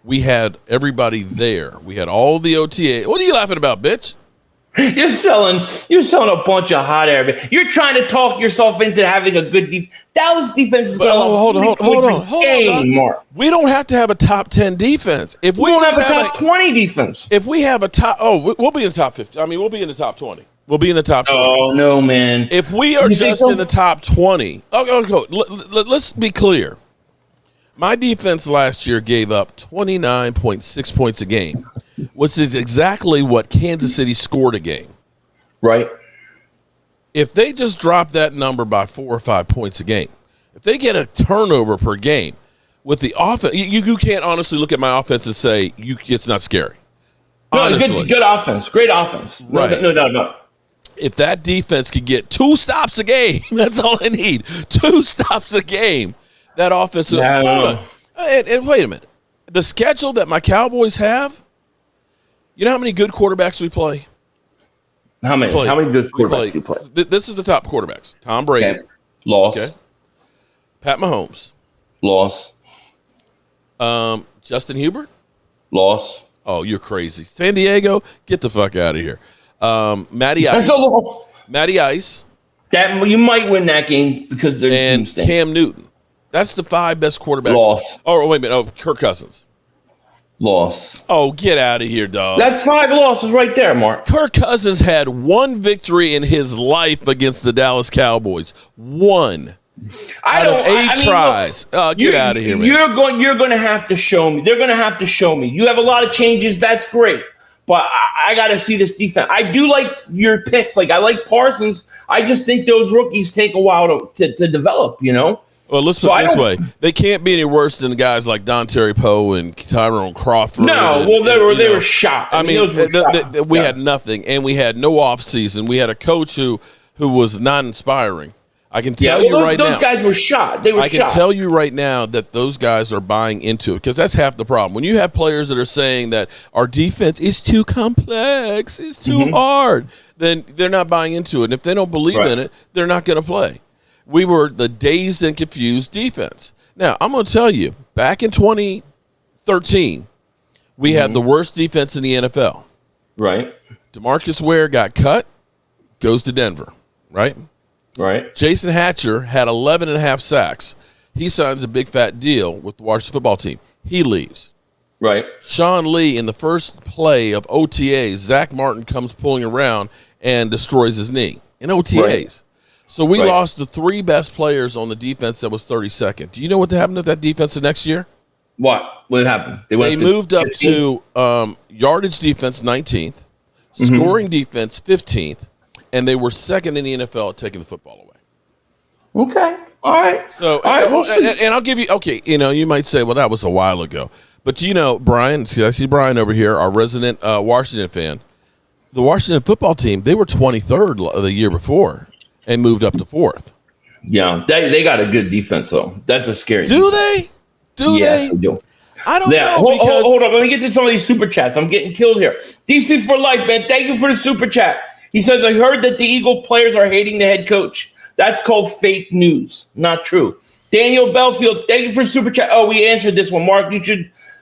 we had everybody there. We had all the OTA. What are you laughing about, bitch? You're selling a bunch of hot air. You're trying to talk yourself into having a good defense. Dallas defense is going to hold on. Mark. We don't have to have a top 10 defense. If we don't have a top 20 defense. If we have a top, we'll be in the top 50. I mean, we'll be in the top 20. We'll be in the top 20. Oh, no, man. If we are just in the top 20, let's be clear. My defense last year gave up 29.6 points a game, which is exactly what Kansas City scored a game. Right. If they just drop that number by 4 or 5 points a game, if they get a turnover per game with the offense, you can't honestly look at my offense and say it's not scary. No, good offense. Great offense. Right. No doubt about it. If that defense could get 2 stops a game, that's all I need. 2 stops a game. That offense. And wait a minute. The schedule that my Cowboys have, you know how many good quarterbacks we play? How many good quarterbacks do you play? This is the top quarterbacks. Tom Brady. Okay. Loss. Okay. Pat Mahomes. Loss. Justin Herbert. Loss. Oh, you're crazy. San Diego, get the fuck out of here. Matty Ice. Matty Ice. That you might win that game because they're and Cam Newton. That's the 5 best quarterbacks. Loss. Oh, wait a minute. Oh, Kirk Cousins. Loss. Oh, get out of here, dog. That's 5 losses right there, Mark. Kirk Cousins had 1 victory in his life against the Dallas Cowboys. 1. Out of 8 tries. Get out of here, man. You're going to have to show me. They're going to have to show me. You have a lot of changes. That's great. But I got to see this defense. I do like your picks. Like, I like Parsons. I just think those rookies take a while to develop, Well, let's put it this way. They can't be any worse than guys like Don Terry Poe and Tyrone Crawford. No, they were shot. I mean we had nothing, and we had no offseason. We had a coach who was not inspiring. I can tell you right now. Those guys were shot. They were shot. I can tell you right now that those guys are buying into it because that's half the problem. When you have players that are saying that our defense is too complex, it's too hard, then they're not buying into it. And if they don't believe in it, they're not going to play. We were the dazed and confused defense. Now, I'm going to tell you, back in 2013, we had the worst defense in the NFL. Right. DeMarcus Ware got cut, goes to Denver, right? Right. Jason Hatcher had 11.5 sacks. He signs a big fat deal with the Washington football team. He leaves. Right. Sean Lee, in the first play of OTAs, Zach Martin comes pulling around and destroys his knee in OTAs. Right. So we lost the 3 best players on the defense that was 32nd. Do you know what happened to that defense the next year? What happened? They moved up to yardage defense 19th, scoring defense 15th, and they were 2nd in the NFL at taking the football away. Okay. All right. So, we'll see. And I'll give you, you might say, well, that was a while ago. But Brian, I see Brian over here, our resident Washington fan. The Washington football team, they were 23rd the year before and moved up to 4th. Yeah, they got a good defense, though. That's a scary Do defense. they? Yes, they do. I don't know. Hold on. Let me get to some of these super chats. I'm getting killed here. DC for life, man. Thank you for the super chat. He says, I heard that the Eagle players are hating the head coach. That's called fake news. Not true. Daniel Belfield, thank you for the super chat. Oh, we answered this one. Mark,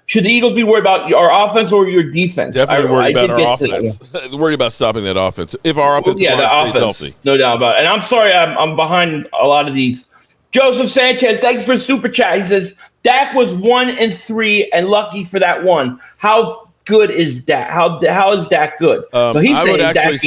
should the Eagles be worried about our offense or your defense? Definitely worried about our offense. Worried about stopping that offense. If our offense stays healthy. No doubt about it. And I'm sorry, I'm behind a lot of these. Joseph Sanchez, thank you for the super chat. He says, Dak was 1-3 and lucky for that one. How good is Dak? How is Dak good? So he's I would actually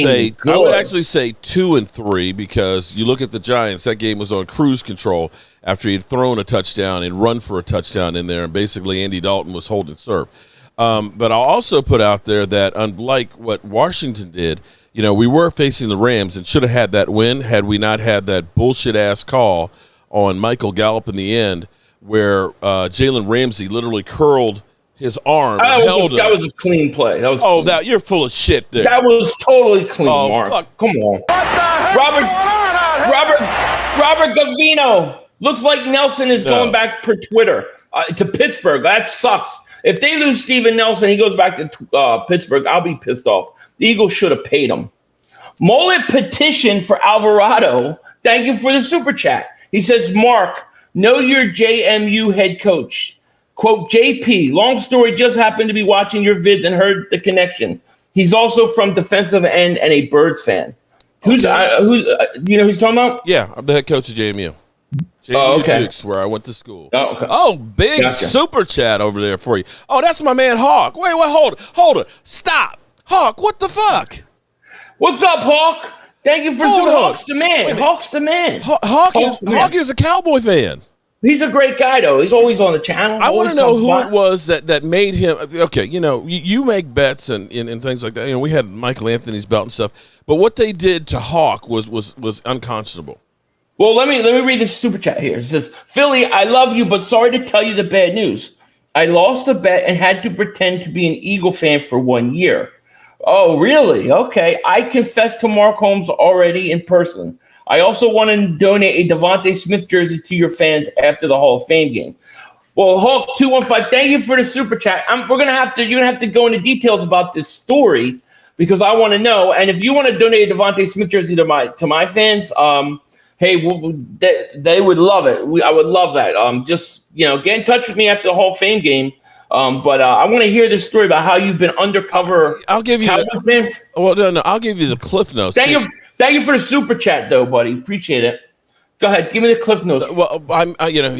say 2-3 because you look at the Giants. That game was on cruise control after he had thrown a touchdown and run for a touchdown in there, and basically Andy Dalton was holding serve. But I'll also put out there that unlike what Washington did, we were facing the Rams and should have had that win had we not had that bullshit ass call on Michael Gallup in the end, where Jalen Ramsey literally curled his arm and held him. That was a clean play. That was clean. You're full of shit there. That was totally clean, Mark. Fuck. Come on. Robert Gavino. Looks like Nelson is going back per Twitter to Pittsburgh. That sucks. If they lose Steven Nelson, he goes back to Pittsburgh, I'll be pissed off. The Eagles should have paid him. Mullet petition for Alvarado. Thank you for the super chat. He says, Mark, know your JMU head coach. Quote, JP, long story, just happened to be watching your vids and heard the connection. He's also from defensive end and a Birds fan. Who's you know who he's talking about? Yeah, I'm the head coach of JMU. Dukes, where I went to school. Oh, okay. Big super chat over there for you. Oh, that's my man Hawk. Wait, hold it. Stop. Hawk, what the fuck? What's up, Hawk? Thank you for Hawk's the man. Hawk's the man. Hawk is a Cowboy fan. He's a great guy, though. He's always on the channel. I want to know who it was that made him. Okay, you make bets and things like that. We had Michael Anthony's belt and stuff, but what they did to Hawk was unconscionable. Well, let me read this super chat here. It says, Philly, I love you, but sorry to tell you the bad news. I lost a bet and had to pretend to be an Eagle fan for 1 year. Oh, really? Okay. I confessed to Mark Holmes already in person. I also want to donate a Devontae Smith jersey to your fans after the Hall of Fame game. Well, Hulk 215, thank you for the super chat. You're gonna have to go into details about this story because I want to know. And if you want to donate a Devontae Smith jersey to my fans, hey, they would love it. I would love that. Just get in touch with me after the Hall of Fame game. But I want to hear this story about how you've been undercover. I'll give you. I'll give you the cliff notes. Thank you for the super chat, though, buddy. Appreciate it. Go ahead, give me the cliff notes. Well,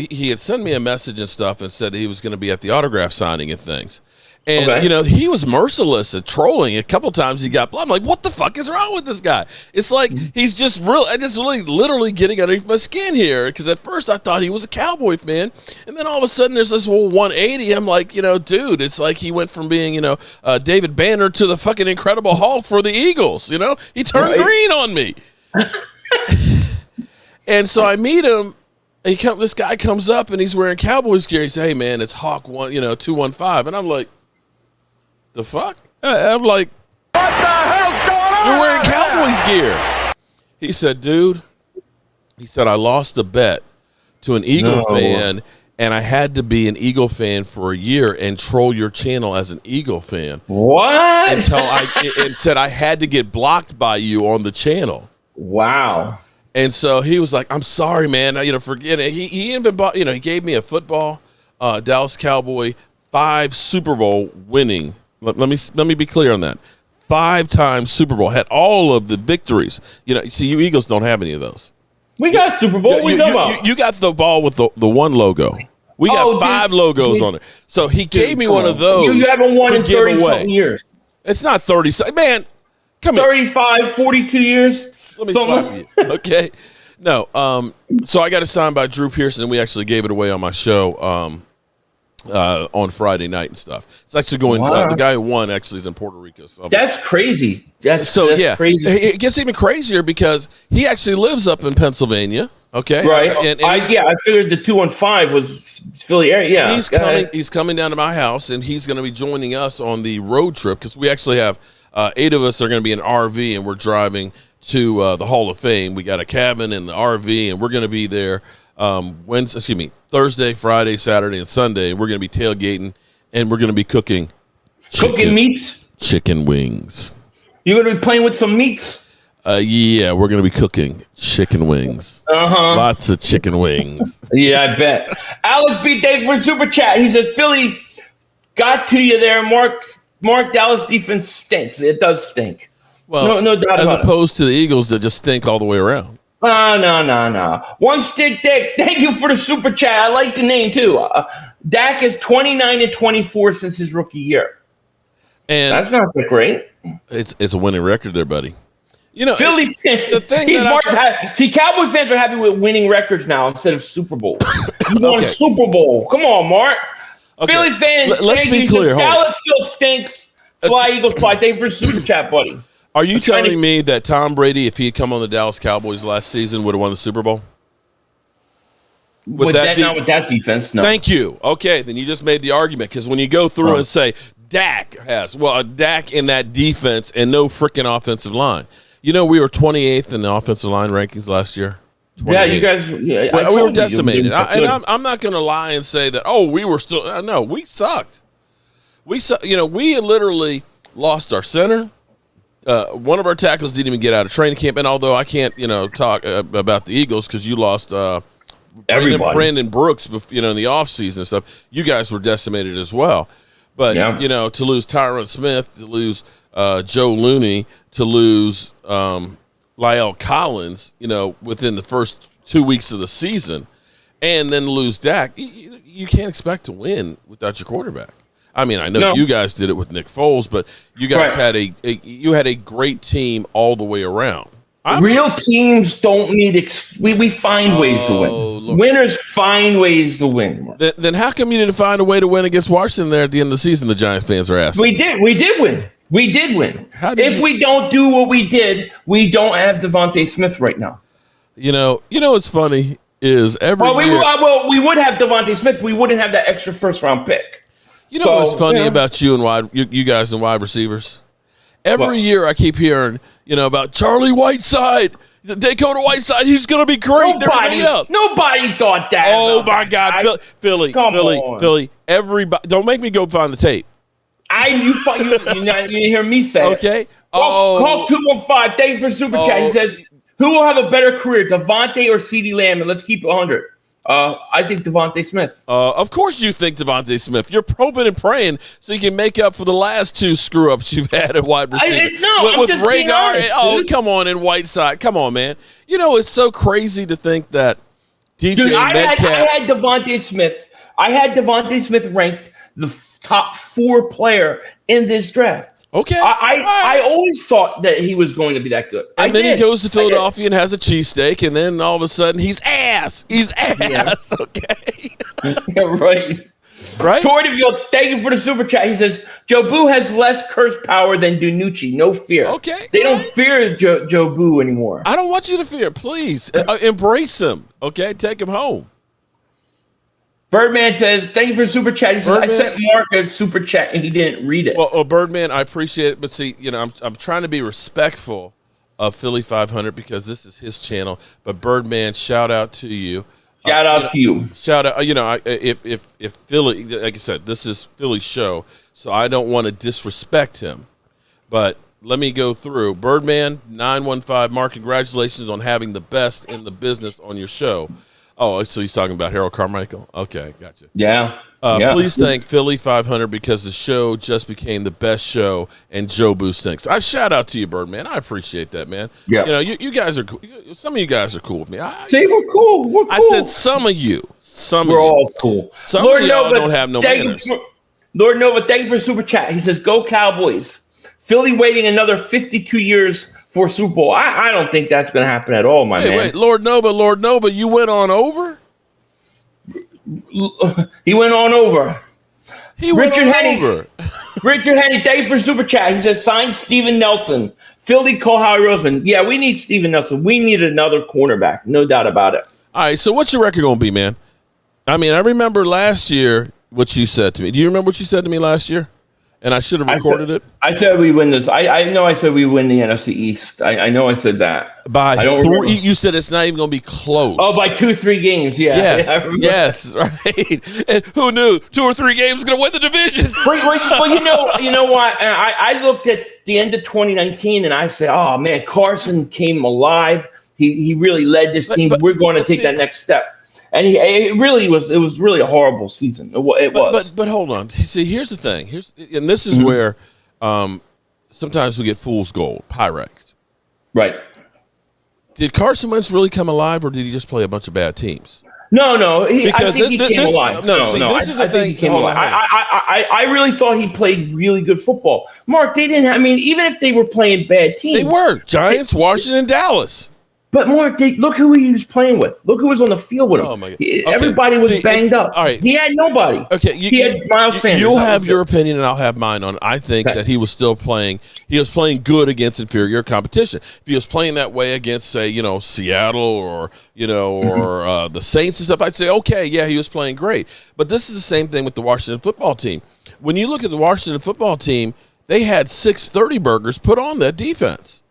he had sent me a message and stuff and said he was going to be at the autograph signing and things. And, he was merciless at trolling. A couple times he got, I'm like, what the fuck is wrong with this guy? It's like he's just really literally getting underneath my skin here. Because at first I thought he was a Cowboy fan. And then all of a sudden there's this whole 180. I'm like, dude, it's like he went from being, David Banner to the fucking Incredible Hulk for the Eagles. He turned green on me. And so I meet him. This guy comes up and he's wearing Cowboys gear. He says, hey, man, it's Hawk 215. And I'm like, the fuck? I'm like, what the hell's going on? You're wearing Cowboys gear. He said, dude, I lost a bet to an Eagle fan, and I had to be an Eagle fan for a year and troll your channel as an Eagle fan. What? It said I had to get blocked by you on the channel. Wow. And so he was like, I'm sorry, man. Forget it. He even bought, he gave me a football, Dallas Cowboy 5 Super Bowl winning. Let me be clear on that. 5-time Super Bowl, had all of the victories. See, you Eagles don't have any of those. We got Super Bowl. You got the ball with the one logo. We got 5 logos on it. So he gave me one of those. You haven't won in 30-something years. It's not 30. Man, come here. 35, 42 years. Let me slap you. Okay. No. So I got it signed by Drew Pearson, and we actually gave it away on my show on Friday night and stuff. It's actually going. The guy who won actually is in Puerto Rico. So that's crazy. That's crazy. It gets even crazier because he actually lives up in Pennsylvania. Okay, right. I figured the 215 was Philly area. Yeah, He's coming down to my house, and he's going to be joining us on the road trip because we actually have 8 of us are going to be in an RV, and we're driving to the Hall of Fame. We got a cabin in the RV, and we're going to be there Thursday, Friday, Saturday, and Sunday. And we're going to be tailgating and we're going to be cooking meats. Chicken wings. You're going to be playing with some meats. Yeah, we're going to be cooking chicken wings. Lots of chicken wings. Yeah, I bet. Alex B. Dave for super chat. He says Philly got to you there. Mark Dallas defense stinks. It does stink. Well, no doubt as about opposed to the Eagles that just stink all the way around. No. One stick dick. Thank you for the super chat. I like the name too. Dak is 29-24 since his rookie year. And that's not that great. It's a winning record there, buddy. You know, Philly. The thing see, Cowboy fans are happy with winning records now instead of Super Bowl. You won a Super Bowl. Come on, Mark. Okay. Philly fans. Let's be clear. Dallas still stinks. Fly Eagles fly. Thank you for super chat, buddy. Are you telling me that Tom Brady, if he had come on the Dallas Cowboys last season, would have won the Super Bowl? Not with that defense, no. Thank you. Okay, then you just made the argument, because when you go through and say Dak has, a Dak in that defense and no freaking offensive line. You know, we were 28th in the offensive line rankings last year. 28th. Yeah, you guys. Yeah, we were decimated. I'm not going to lie and say that. We were still. No, we sucked. We literally lost our center. One of our tackles didn't even get out of training camp. And although I can't, talk about the Eagles because you lost Brandon Brooks, in the offseason and stuff, you guys were decimated as well. But, to lose Tyron Smith, to lose Joe Looney, to lose Lyle Collins, within the first 2 weeks of the season, and then lose Dak, you can't expect to win without your quarterback. I mean, I know you guys did it with Nick Foles, but you guys had a great team all the way around. Real teams don't need we find ways to win. Look. Winners find ways to win. Then how come you didn't find a way to win against Washington there at the end of the season? The Giants fans are asking. We did win. We did win. We don't do what we did, we don't have Devontae Smith right now. You know what's funny is we would have Devontae Smith. We wouldn't have that extra first round pick. What's funny about you guys and wide receivers? Every year I keep hearing, about Charlie Whiteside, Dakota Whiteside. He's going to be great. Nobody thought that. Oh my God, Philly! Everybody, don't make me go find the tape. You didn't hear me say it. Okay. Call 215. Thank you for super chat. He says, "Who will have a better career, Devontae or CeeDee Lamb?" And let's keep it 100. I think Devontae Smith. Of course you think Devontae Smith. You're hoping and praying so you can make up for the last two screw-ups you've had at wide receiver. I'm just being honest, dude. Come on, in Whiteside. Come on, man. It's so crazy to think that DJ Metcalf. I had Devontae Smith. I had Devontae Smith ranked the top 4 player in this draft. Okay. I always thought that he was going to be that good. And then he goes to Philadelphia and has a cheesesteak, and then all of a sudden he's ass. He's ass. Yeah. Okay. Right? Tortiville, thank you for the super chat. He says, Jobu has less curse power than Danucci. No fear. Okay. They don't fear Jobu anymore. I don't want you to fear. Please. Embrace him. Okay? Take him home. Birdman says, thank you for super chat. He says, I sent Mark a super chat and he didn't read it. Well, Birdman, I appreciate it. But see, I'm trying to be respectful of Philly.500 because this is his channel. But Birdman, shout out to you. Shout out to you. Shout out. If Philly, like I said, this is Philly's show, so I don't want to disrespect him. But let me go through. Birdman, 915, Mark, congratulations on having the best in the business on your show. Oh, so he's talking about Harold Carmichael. Okay, gotcha. Yeah. Please thank Philly.500 because the show just became the best show, and Jobu stinks. I shout out to you, Birdman. I appreciate that, man. Yeah. You guys are cool. Some of you guys are cool with me. See, we're cool. We're cool. I said some of you. We're all cool. Some of y'all don't have no manners. Lord Nova, thank you for super chat. He says, "Go Cowboys." Philly waiting another 52 years for Super Bowl. I don't think that's going to happen at all, man. Wait, Lord Nova, you went on over? He went on over. Richard Henny, thank you for super chat. He says, sign Steven Nelson. Philly, call Howie Roseman. Yeah, we need Steven Nelson. We need another cornerback. No doubt about it. All right, so what's your record going to be, man? I mean, I remember last year what you said to me. Do you remember what you said to me last year? And I should have recorded it. I said we win this. I know I said we win the NFC East. I know I said that. By 3, you said it's not even going to be close. Oh, by 2-3 games, yeah. Yes, right. And who knew 2 or 3 games was going to win the division? Well, you know what? I looked at the end of 2019 and I said, oh, man, Carson came alive. He really led this team. We're going to take that next step. And it was really a horrible season. It was. But hold on. See, here's the thing. And this is where sometimes we get fool's gold, Pyrex. Right. Did Carson Wentz really come alive, or did he just play a bunch of bad teams? No. I think he came alive. This is the thing. He came alive. I really thought he played really good football. Mark, they didn't. I mean, even if they were playing bad teams, they were Giants, Washington, Dallas. But Mark, look who he was playing with. Look who was on the field with him. Oh my God. Okay. Everybody was banged up. All right. He had nobody. Okay. He had Miles Sanders. You'll have your opinion, and I'll have mine on it. I think that he was still playing. He was playing good against inferior competition. If he was playing that way against, say, Seattle or the Saints and stuff, I'd say, okay, yeah, he was playing great. But this is the same thing with the Washington football team. When you look at the Washington football team, they had 630 burgers put on that defense.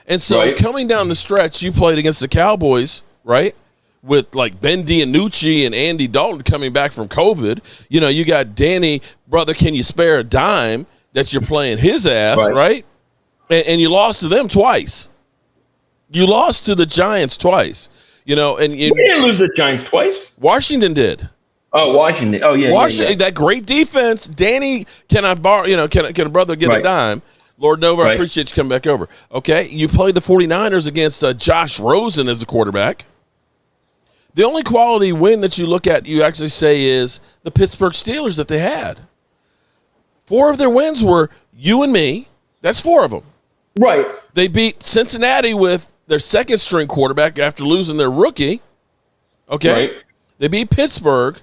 And so coming down the stretch, you played against the Cowboys, right, with like Ben DiNucci and Andy Dalton coming back from COVID. You got Danny, brother, can you spare a dime that you're playing his ass, right? And you lost to them twice. You lost to the Giants twice. And we didn't lose the Giants twice. Washington did. Oh, Washington. Oh, yeah. Washington, that great defense. Danny, can I borrow, can a brother get a dime? Lord Nova, I appreciate you coming back over. Okay, you played the 49ers against Josh Rosen as the quarterback. The only quality win that you look at, you actually say, is the Pittsburgh Steelers that they had. 4 of their wins were you and me. That's 4 of them. Right. They beat Cincinnati with their second-string quarterback after losing their rookie. Okay. Right. They beat Pittsburgh.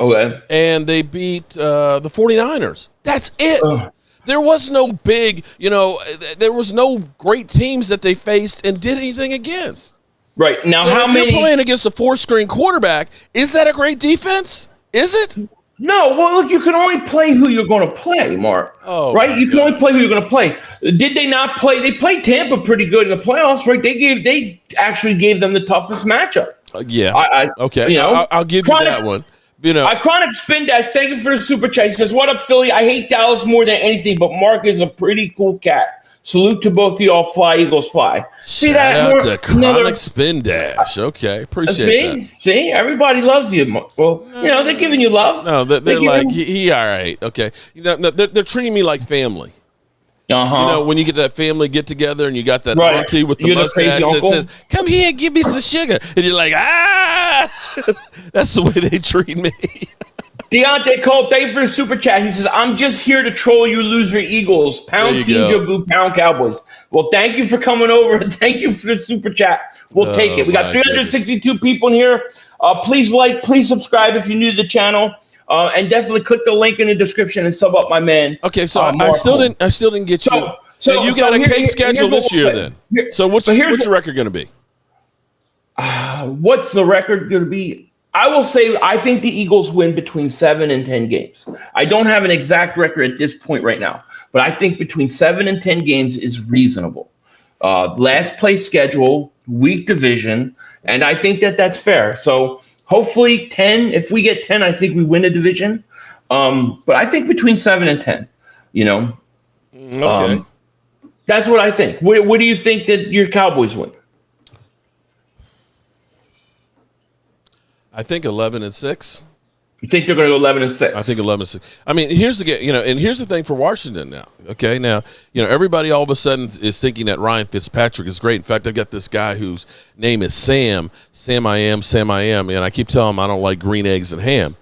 Okay. And they beat the 49ers. That's it. There was no big, there was no great teams that they faced and did anything against. Right. Now, so how many? You're playing against a 4-string quarterback. Is that a great defense? Is it? No. Well, look, you can only play who you're going to play, Mark. Oh, right? You can only play who you're going to play. Did they not play? They played Tampa pretty good in the playoffs, right? They actually gave them the toughest matchup. Yeah. Okay. I'll give you that one. Iconic Spin Dash, thank you for the super chat. He says, what up, Philly? I hate Dallas more than anything, but Mark is a pretty cool cat. Salute to both of y'all. Fly, Eagles, fly. See that? Shout out to Iconic Spin Dash. Okay, appreciate that. See, everybody loves you. Well, they're giving you love. No, they're like, he all right. Okay. They're treating me like family. Uh-huh. When you get that family get together and you got that auntie with the mustache that says, come here and give me some sugar. And you're like, that's the way they treat me. Deontay Cole, thank you for the super chat. He says, I'm just here to troll you loser Eagles. Pound Team Jobu, pound Cowboys. Well, thank you for coming over. Thank you for the super chat. We'll take it. We got 362 people in here. Please please subscribe if you're new to the channel. And definitely click the link in the description and sub up my man. Okay, so I still didn't get you. So you got a cake schedule this year then. So what's your record going to be? What's the record going to be? I will say I think the Eagles win between 7 and 10 games. I don't have an exact record at this point right now, but I think between 7 and 10 games is reasonable. Last place schedule, weak division, and I think that's fair. So hopefully 10. If we get 10, I think we win a division. But I think between 7 and 10. Okay. That's what I think. What do you think that your Cowboys win? I think 11-6. You think they're going to go 11-6? I think 11-6. I mean, here's the thing for Washington now. Okay, now everybody all of a sudden is thinking that Ryan Fitzpatrick is great. In fact, I've got this guy whose name is Sam I am, and I keep telling him I don't like green eggs and ham.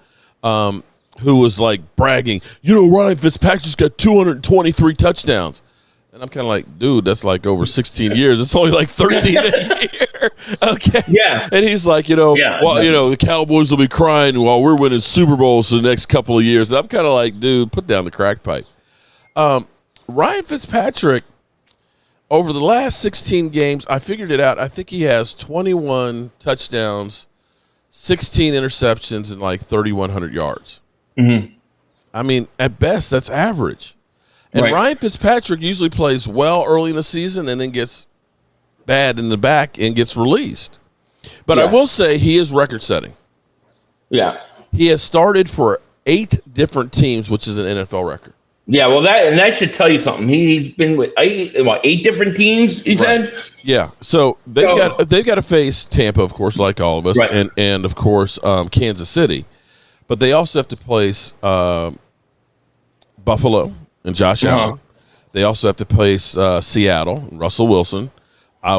Who was like bragging, Ryan Fitzpatrick's got 223 touchdowns. And I'm kind of like, dude, that's like over 16 years. It's only like 13 a year. Okay. Yeah. And he's like, the Cowboys will be crying while we're winning Super Bowls for the next couple of years. And I'm kind of like, dude, put down the crack pipe. Ryan Fitzpatrick, over the last 16 games, I figured it out. I think he has 21 touchdowns, 16 interceptions, and like 3,100 yards. Mm-hmm. I mean, at best, that's average. And Ryan Fitzpatrick usually plays well early in the season and then gets bad in the back and gets released. But I will say he is record-setting. Yeah. He has started for 8 different teams, which is an NFL record. Yeah, well, that should tell you something. He's been with 8 different teams. He said. Yeah, so they've got to face Tampa, of course, like all of us, and of course Kansas City, but they also have to place Buffalo and Josh Allen. They also have to place Seattle, Russell Wilson.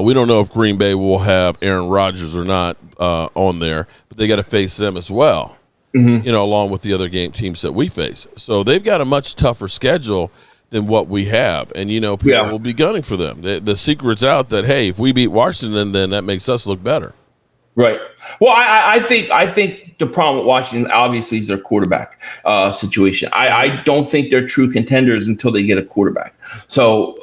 We don't know if Green Bay will have Aaron Rodgers or not on there, but they got to face them as well. Along with the other teams that we face. So they've got a much tougher schedule than what we have. And, people will be gunning for them. The secret's out that, hey, if we beat Washington, then that makes us look better. Right. Well, I think the problem with Washington, obviously, is their quarterback situation. I don't think they're true contenders until they get a quarterback. So,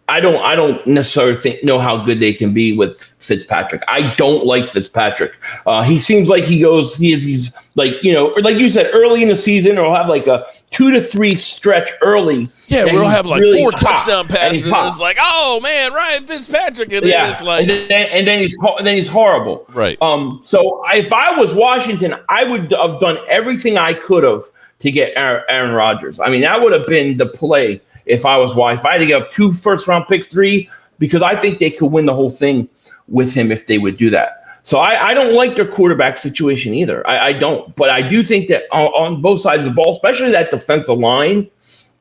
I don't necessarily know how good they can be with Fitzpatrick. I don't like Fitzpatrick. He seems like he's like, like you said, early in the season, or he'll have like a 2 to 3 stretch early. Yeah, we'll have like really 4 touchdown passes. And it's like, oh man, Ryan Fitzpatrick, and then it's like, and then he's horrible. Right. So if I was Washington, I would have done everything I could have to get Aaron Rodgers. I mean, that would have been the play. If I was Washington, if I had to give up 2 first-round picks, 3, because I think they could win the whole thing with him if they would do that. So I don't like their quarterback situation either. I don't. But I do think that on both sides of the ball, especially that defensive line,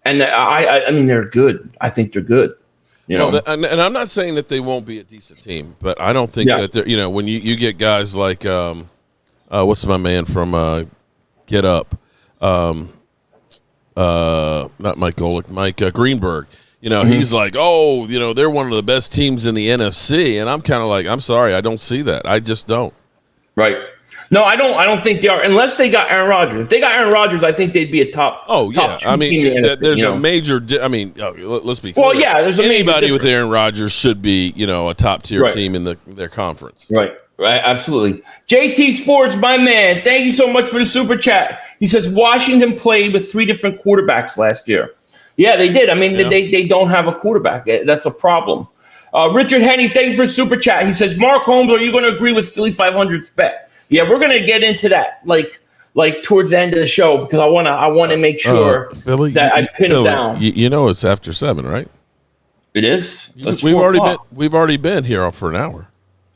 and I mean, they're good. I think they're good. And I'm not saying that they won't be a decent team, but I don't think that they're, when you get guys like, what's my man from Get Up? Not Mike Golick, Mike Greenberg. He's like, they're one of the best teams in the NFC, and I'm kind of like, I'm sorry, I don't see that. I just don't. Right. No, I don't think they are, unless they got Aaron Rodgers. If they got Aaron Rodgers, I think they'd be a top. Oh yeah, top team in the NFC, there's a major. Let's be clear. Well, yeah, there's anybody with Aaron Rodgers should be, a top tier team in their conference. Right. Right, absolutely. JT Sports, my man, thank you so much for the super chat. He says Washington played with 3 different quarterbacks last year. Yeah, they did. I mean, they don't have a quarterback. That's a problem. Richard Henney, thank you for the super chat. He says, Mark Holmes, are you going to agree with Philly.500's bet? Yeah, we're going to get into that like towards the end of the show, because I want to make sure that I pin him down. It's after 7, right? It is. We've already been here for an hour.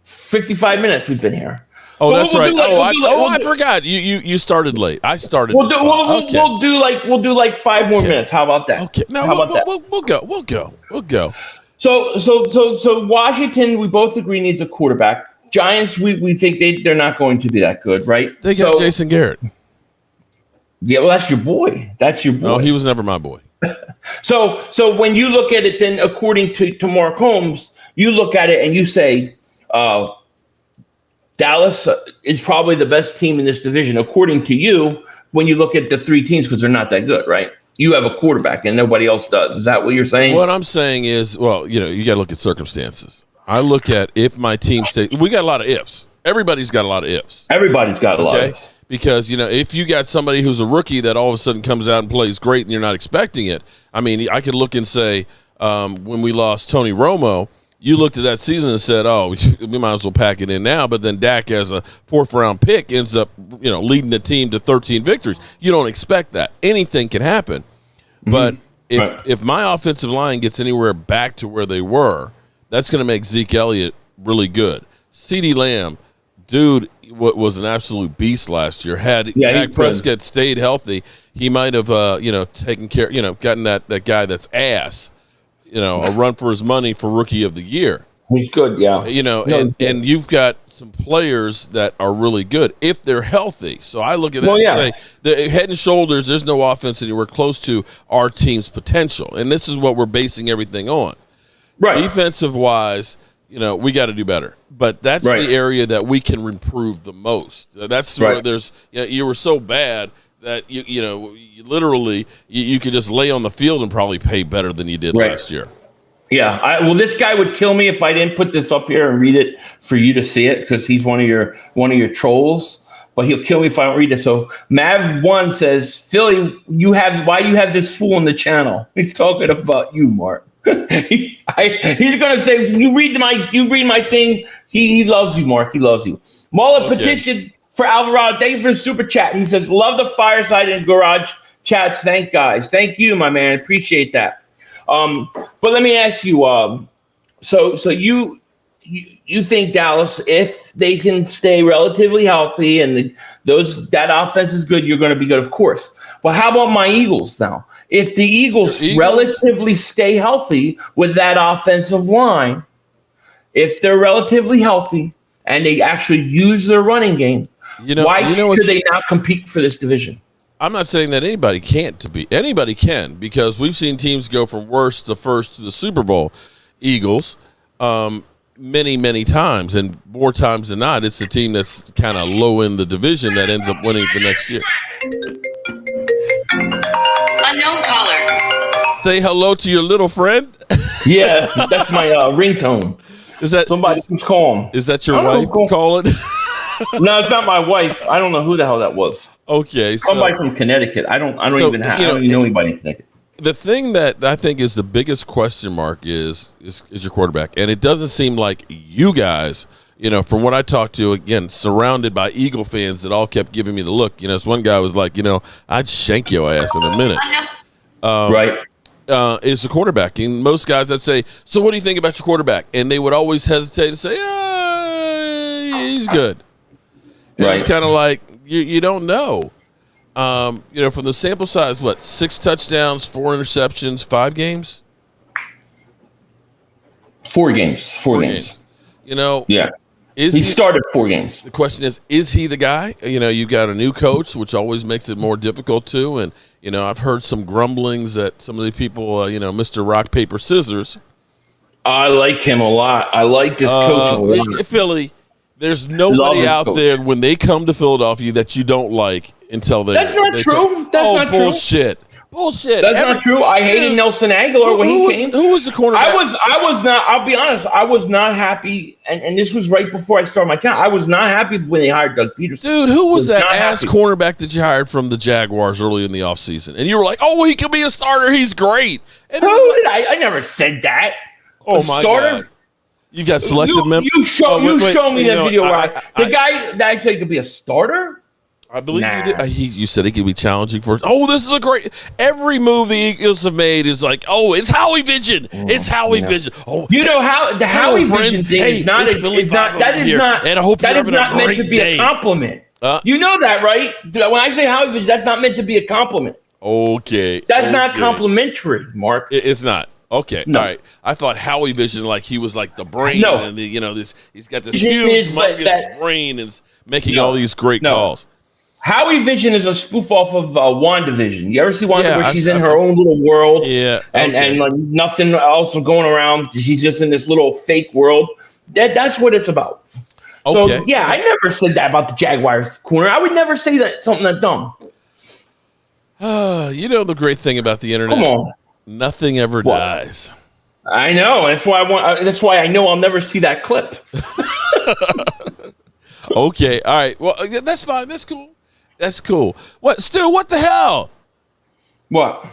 55 minutes we've been here. Oh, that's right. I forgot. You started late. I started. We'll do like 5 more minutes. How about that? Okay. No, we'll go. So Washington, we both agree, needs a quarterback. Giants, we think they're not going to be that good, right? They got Jason Garrett. Yeah, well, that's your boy. No, he was never my boy. So when you look at it, then according to Mark Holmes, you look at it and you say, Dallas is probably the best team in this division, according to you, when you look at the 3 teams, because they're not that good, right? You have a quarterback and nobody else does. Is that what you're saying? What I'm saying is, well, you got to look at circumstances. I look at if my team stays. We got a lot of ifs. Everybody's got a lot of ifs. Everybody's got a lot of ifs. Because, if you got somebody who's a rookie that all of a sudden comes out and plays great and you're not expecting it, I mean, I could look and say, when we lost Tony Romo, you looked at that season and said, oh, we might as well pack it in now. But then Dak, as a 4th-round pick, ends up, leading the team to 13 victories. You don't expect that. Anything can happen. Mm-hmm. But if my offensive line gets anywhere back to where they were, that's going to make Zeke Elliott really good. CeeDee Lamb, dude, was an absolute beast last year. Had Dak Prescott stayed healthy, he might have, taken care, gotten that guy that's ass. A run for his money for Rookie of the Year. He's good, yeah. And you've got some players that are really good if they're healthy. So I look at that and say, the head and shoulders, there's no offense anywhere close to our team's potential. And this is what we're basing everything on. Right. Defensive-wise, we got to do better. But that's the area that we can improve the most. That's where there's you were so bad that you literally you could just lay on the field and probably pay better than you did last year. Yeah, this guy would kill me if I didn't put this up here and read it for you to see it, because he's one of your trolls. but he'll kill me if I don't read it. So Mav1 says, Philly, why you have this fool on the channel? He's talking about you, Mark. He's gonna say, you read my thing. He loves you, Mark. He loves you. Mullet petition for Alvarado. Thank you for the super chat. He says, love the fireside and garage chats. Thank guys. Thank you, my man. Appreciate that. But let me ask you, so you think Dallas, if they can stay relatively healthy and that offense is good, you're going to be good, of course. But how about my Eagles now? If the Eagles relatively stay healthy with that offensive line, if they're relatively healthy and they actually use their running game, why should they not compete for this division? I'm not saying that anybody can't anybody can, because we've seen teams go from worst to first to the Super Bowl. Eagles, many, many times, and more times than not, it's the team that's kind of low in the division that ends up winning the next year. Unknown caller. Say hello to your little friend. Yeah, that's my ringtone. Is that somebody who's calling? Is that your wife calling? No, it's not my wife. I don't know who the hell that was. Okay, somebody from Connecticut. I don't even know anybody in Connecticut. The thing that I think is the biggest question mark is your quarterback, and it doesn't seem like you guys, from what I talked to, again, surrounded by Eagle fans that all kept giving me the look. This one guy was like, I'd shank your ass in a minute. Right. Is the quarterback. And most guys I'd say, so what do you think about your quarterback? And they would always hesitate to say, he's good. And right. It's kind of like, you don't know. From the sample size, 6 touchdowns, 4 interceptions, 5 games? 4 games. 4 games. Yeah. He started 4 games. The question is he the guy? You've got a new coach, which always makes it more difficult too. And, I've heard some grumblings that some of the people, Mr. Rock, Paper, Scissors. I like him a lot. I like this coach. Philly, there's nobody out there when they come to Philadelphia that you don't like until they. That's not true. That's not true. Bullshit. Bullshit. That's not true. I hated Nelson Aguilar when he came. Who was the cornerback? I was not. I'll be honest. I was not happy, and this was right before I started my account. I was not happy when they hired Doug Peterson. Dude, who was that ass cornerback that you hired from the Jaguars early in the offseason? And you were like, "Oh, he could be a starter. He's great." And who did I never said that. Oh my God. You've got selective members. You show me that video, right? The guy that I said could be a starter. I believe you did. You said he could be challenging for. Oh, this is a great. Every move the Eagles have made is like, it's Howie Vision. It's Howie Vision. Oh, how the Howie Vision thing is not. That is not meant to be a compliment. You know that, right? When I say Howie Vision, that's not meant to be a compliment. Okay, that's not complimentary, Mark. It's not. Okay, no. All right. I thought Howie Vision, like he was like the brain, and he's got this huge brain and making all these great calls. Howie Vision is a spoof off of WandaVision. You ever see Wanda where she's in her own little world? Yeah. And like nothing else going around. She's just in this little fake world. That's what it's about. Okay. So, I never said that about the Jaguars corner. I would never say something that dumb. The great thing about the internet. Come on. Nothing ever dies. I know. That's why I know I'll never see that clip. Okay. All right. Well, that's fine. That's cool. That's cool. What, Stu? What the hell? What?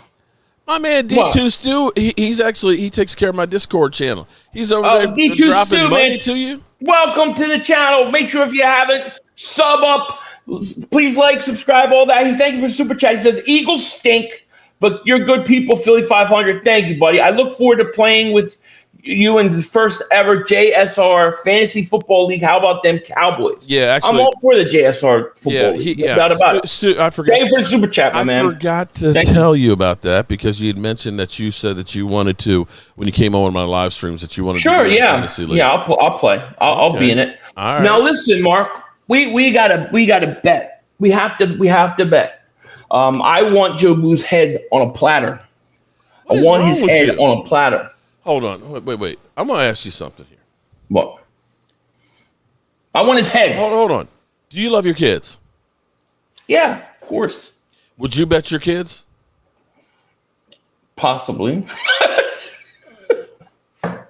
My man D2 Stu, he takes care of my Discord channel. He's over there D2 dropping Stu, money man. to you. Welcome to the channel. Make sure if you haven't, sub up. Please like, subscribe, all that. Thank you for super chat. He says Eagles stink, but you're good people. Philly.500. Thank you, buddy. I look forward to playing with you in the first ever JSR Fantasy Football League. How about them Cowboys? Yeah, actually, I'm all for the JSR Football League. About it. Stu, I forgot. Thank you for the super chat, my man. I forgot to tell you about that because you had mentioned that you said that you wanted to, when you came on my live streams, that you wanted to. Sure, Fantasy League. I'll play. I'll be in it. All right. Now listen, Mark, we gotta bet. We have to bet. I want Jobu's head on a platter. I want his head on a platter. Hold on. Wait. I'm going to ask you something here. What? I want his head. Hold on. Do you love your kids? Yeah, of course. Would you bet your kids? Possibly. I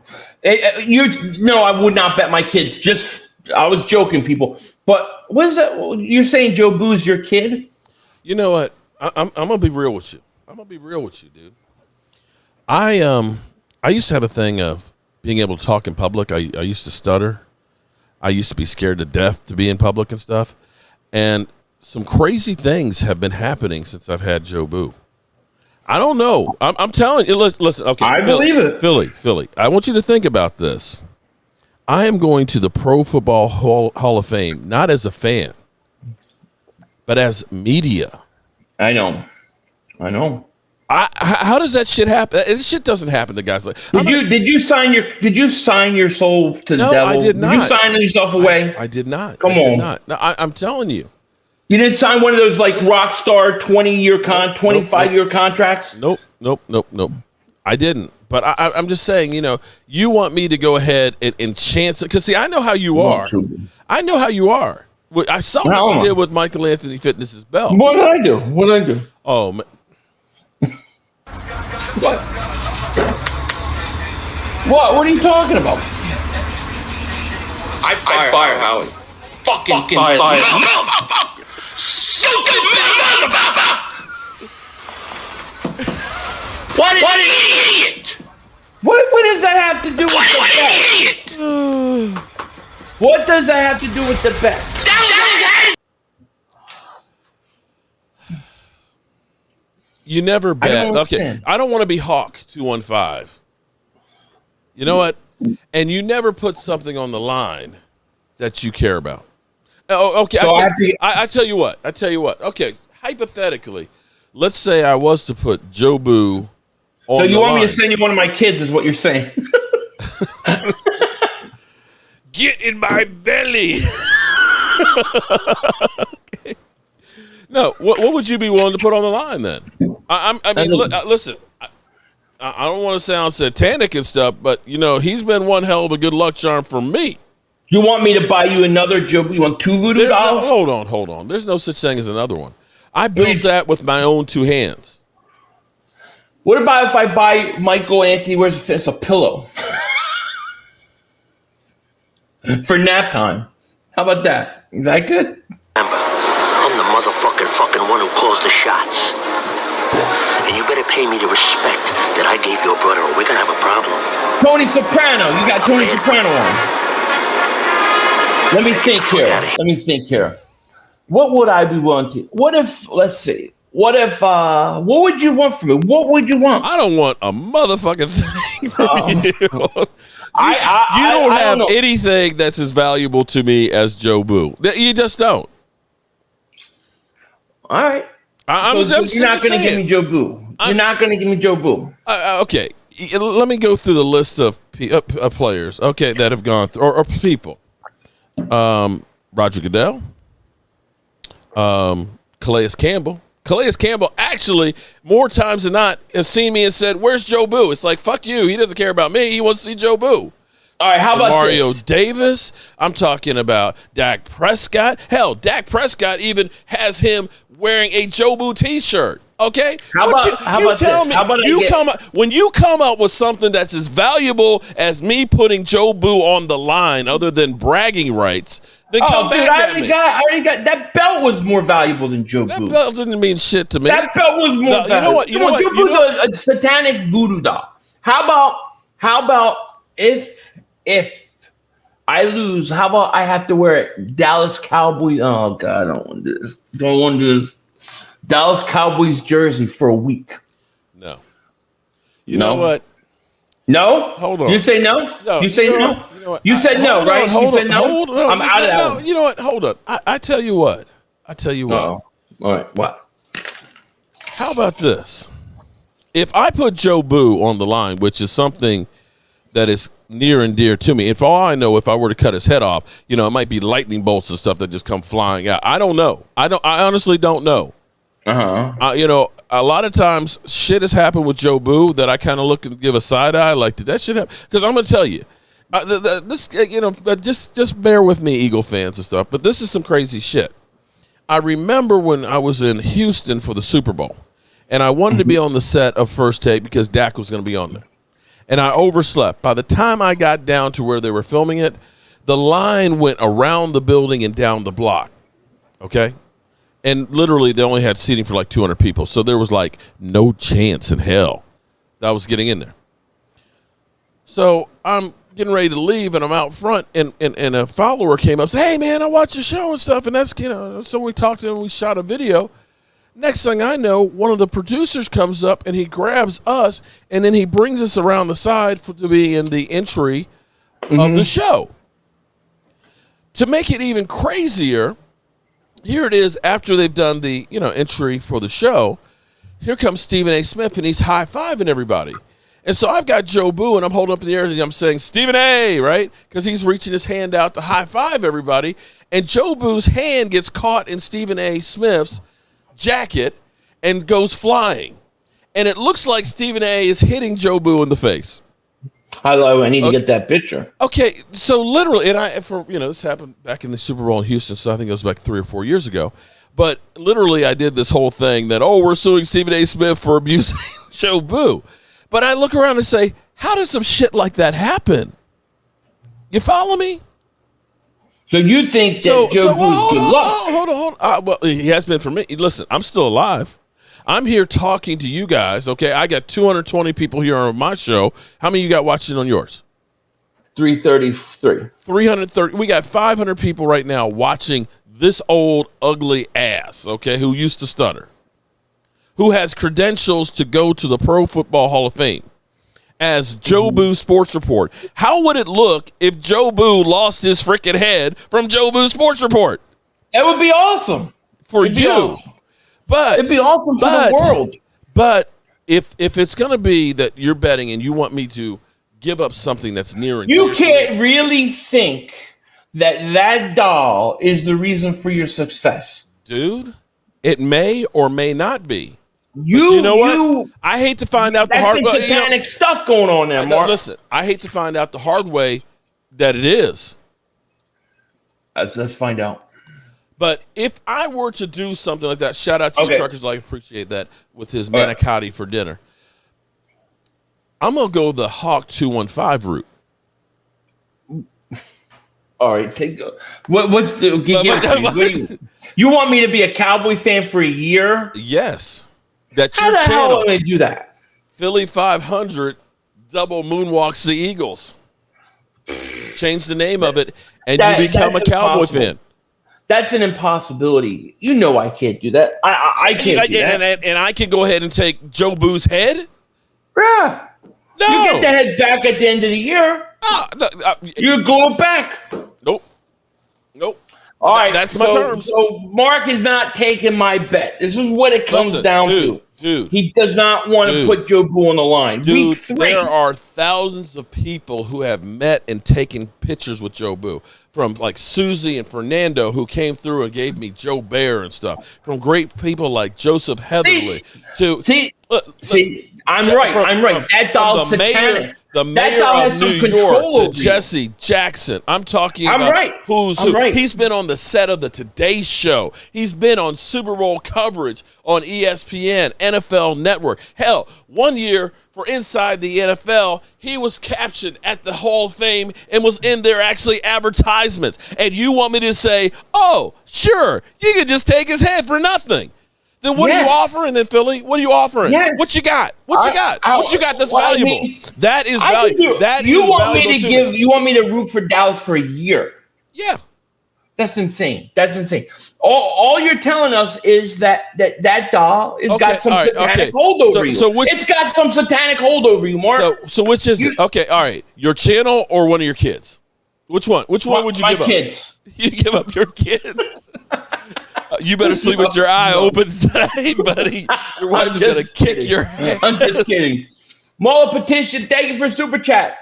would not bet my kids just I was joking, people. But what is that? You're saying Jobu's your kid? You know what? I'm gonna be real with you. Dude. I used to have a thing of being able to talk in public. I used to stutter. I used to be scared to death to be in public and stuff. And some crazy things have been happening since I've had Jobu. I don't know. I'm telling you. Listen. Okay. I believe it. Philly. I want you to think about this. I am going to the Pro Football Hall of Fame, not as a fan, but as media. I know. How does that shit happen? This shit doesn't happen to guys like. Did you sign your soul to the devil? I did not. Did you sign yourself away? I did not. Come on. No, I'm telling you. You didn't sign one of those like rock star 25-year contracts? Nope. I didn't. But I'm just saying, you want me to go ahead and chance it. Because, see, I know how you are. I saw what you did with Michael Anthony Fitness's belt. What did I do? Oh, man. What are you talking about? I fire Howie. Fucking fire. Motherfucker! Stupid motherfucker! What an idiot! What does that have to do with the bet? Idiot! What does that have to do with the bet? You never bet. Okay, I don't want to be Hawk 215. You know what? And you never put something on the line that you care about. Oh, okay. So I tell you what. Okay, hypothetically, let's say I was to put Jobu on So you the want me line. to send you one of my kids is what you're saying. Get in my belly. Okay. No, what would you be willing to put on the line then? Listen, I don't want to sound satanic and stuff, but he's been one hell of a good luck charm for me. You want me to buy you another Jobu? You want 2 voodoo dolls? Hold on. There's no such thing as another one. I built that with my own 2 hands. What about if I buy Michael Anthony wears a pillow for nap time? How about that? Is that good? I'm the motherfucking one who calls the shots. And you better pay me the respect that I gave your brother, or we're gonna have a problem. Tony Soprano. You got Tony Soprano on. Let me think here. What would I be willing to? What if, let's see. What would you want from me? What would you want? I don't want a motherfucking thing from you. You don't have anything that's as valuable to me as Jobu. You just don't. All right. You're not going to give me Jobu. You're not going to give me Jobu. Okay. Let me go through the list of players, okay, that have gone through, or people. Roger Goodell. Calais Campbell. Calais Campbell actually, more times than not, has seen me and said, "Where's Jobu?" It's like, fuck you. He doesn't care about me. He wants to see Jobu. All right, how about Mario Davis? I'm talking about Dak Prescott. Hell, Dak Prescott even has him wearing a Jobu T-shirt. Okay, when you come up with something that's as valuable as me putting Jobu on the line, other than bragging rights, then come back at me. I already got that belt was more valuable than Jobu. That belt didn't mean shit to me. That belt was more valuable. You know what? Jobu's a satanic voodoo doll. How about if I lose? How about I have to wear Dallas Cowboys? Oh God, I don't want this. Don't want this. Dallas Cowboys jersey for a week. No. You know what? No? Hold on. You say no? No. You say no? You know what? You said no, right? You said no? Hold on. I'm out of that one. You know what? Hold on. I tell you what. Uh-oh. All right. What? How about this? If I put Jobu on the line, which is something that is near and dear to me, if all I know, if I were to cut his head off, it might be lightning bolts and stuff that just come flying out. I don't know. I honestly don't know. A lot of times shit has happened with Jobu that I kind of look and give a side eye, like, did that shit happen? Because I'm going to tell you, just bear with me, Eagle fans and stuff, but this is some crazy shit. I remember when I was in Houston for the Super Bowl, and I wanted to be on the set of First Take because Dak was going to be on there. And I overslept. By the time I got down to where they were filming it, The line went around the building and down the block. Okay? And literally, they only had seating for like 200 people. So there was like no chance in hell that I was getting in there. So I'm getting ready to leave, and I'm out front, and a follower came up and said, hey, man, I watched your show and stuff. And that's, so we talked to him, we shot a video. Next thing I know, one of the producers comes up, and he grabs us, and then he brings us around the side to be in the entry of the show. To make it even crazier, here it is after they've done the entry for the show. Here comes Stephen A. Smith, and he's high-fiving everybody. And so I've got Jobu, and I'm holding up in the air, and I'm saying, Stephen A., right? Because he's reaching his hand out to high-five everybody. And Jobu's hand gets caught in Stephen A. Smith's jacket and goes flying. And it looks like Stephen A. is hitting Jobu in the face. I need to get that picture. Okay, so literally, and this happened back in the Super Bowl in Houston, so I think it was like 3 or 4 years ago. But literally, I did this whole thing that, we're suing Stephen A. Smith for abusing Jobu. But I look around and say, how does some shit like that happen? You follow me? So you think that Jobu's good luck? Hold on. Well, he has been for me. Listen, I'm still alive. I'm here talking to you guys, okay? I got 220 people here on my show. How many you got watching on yours? 333. 330. We got 500 people right now watching this old, ugly ass, okay, who used to stutter, who has credentials to go to the Pro Football Hall of Fame as Jobu Sports Report. How would it look if Jobu lost his freaking head from Jobu Sports Report? That would be awesome. It'd be awesome. But it'd be awesome for the world. But if it's going to be that you're betting and you want me to give up something that's near and dear, you can't really think that doll is the reason for your success, dude. It may or may not be. You know what? I hate to find out the hard way. Satanic stuff going on there, Mark. Listen, I hate to find out the hard way that it is. Let's find out. But if I were to do something like that, shout out to you truckers, like appreciate that with his manicotti for dinner. I'm gonna go the Hawk 215 route. All right, what's the? You want me to be a Cowboy fan for a year? Yes. How the hell am I do that? Philly.500 double moonwalks the Eagles. Change the name of it, and you become a Cowboy fan. That's an impossibility. You know I can't do that. I can't do that. And I can go ahead and take Jobu's head? Yeah. No. You get the head back at the end of the year. You're going back. Nope. All right. That's my terms. So Mark is not taking my bet. This is what it comes down to. Dude. He does not want to put Jobu on the line. Dude, Week 3. There are thousands of people who have met and taken pictures with Jobu. From like Susie and Fernando, who came through and gave me Joe Bear and stuff. From great people like Joseph Heatherly. I'm right. That doll's satanic. The mayor of New York, to Jesse Jackson. I'm talking about who's who. He's been on the set of the Today Show. He's been on Super Bowl coverage on ESPN, NFL Network. Hell, one year for Inside the NFL, he was captioned at the Hall of Fame and was in there actually advertisements. And you want me to say, oh, sure, you can just take his head for nothing. Then what are you offering then, Philly? What are you offering? Yes. What you got? What you got? What you got that's valuable? I mean, that is valuable. You want me to root for Dallas for a year? Yeah. That's insane. All you're telling us is that doll has got some satanic hold over you. It's got some satanic hold over you, Mark. So which is it? Okay, all right. Your channel or one of your kids? Which one? Which one would you give up? My kids. You give up your kids? You better sleep with your eye open tonight, buddy. Your wife's going to kick your head. I'm just kidding. Muller petition, thank you for super chat.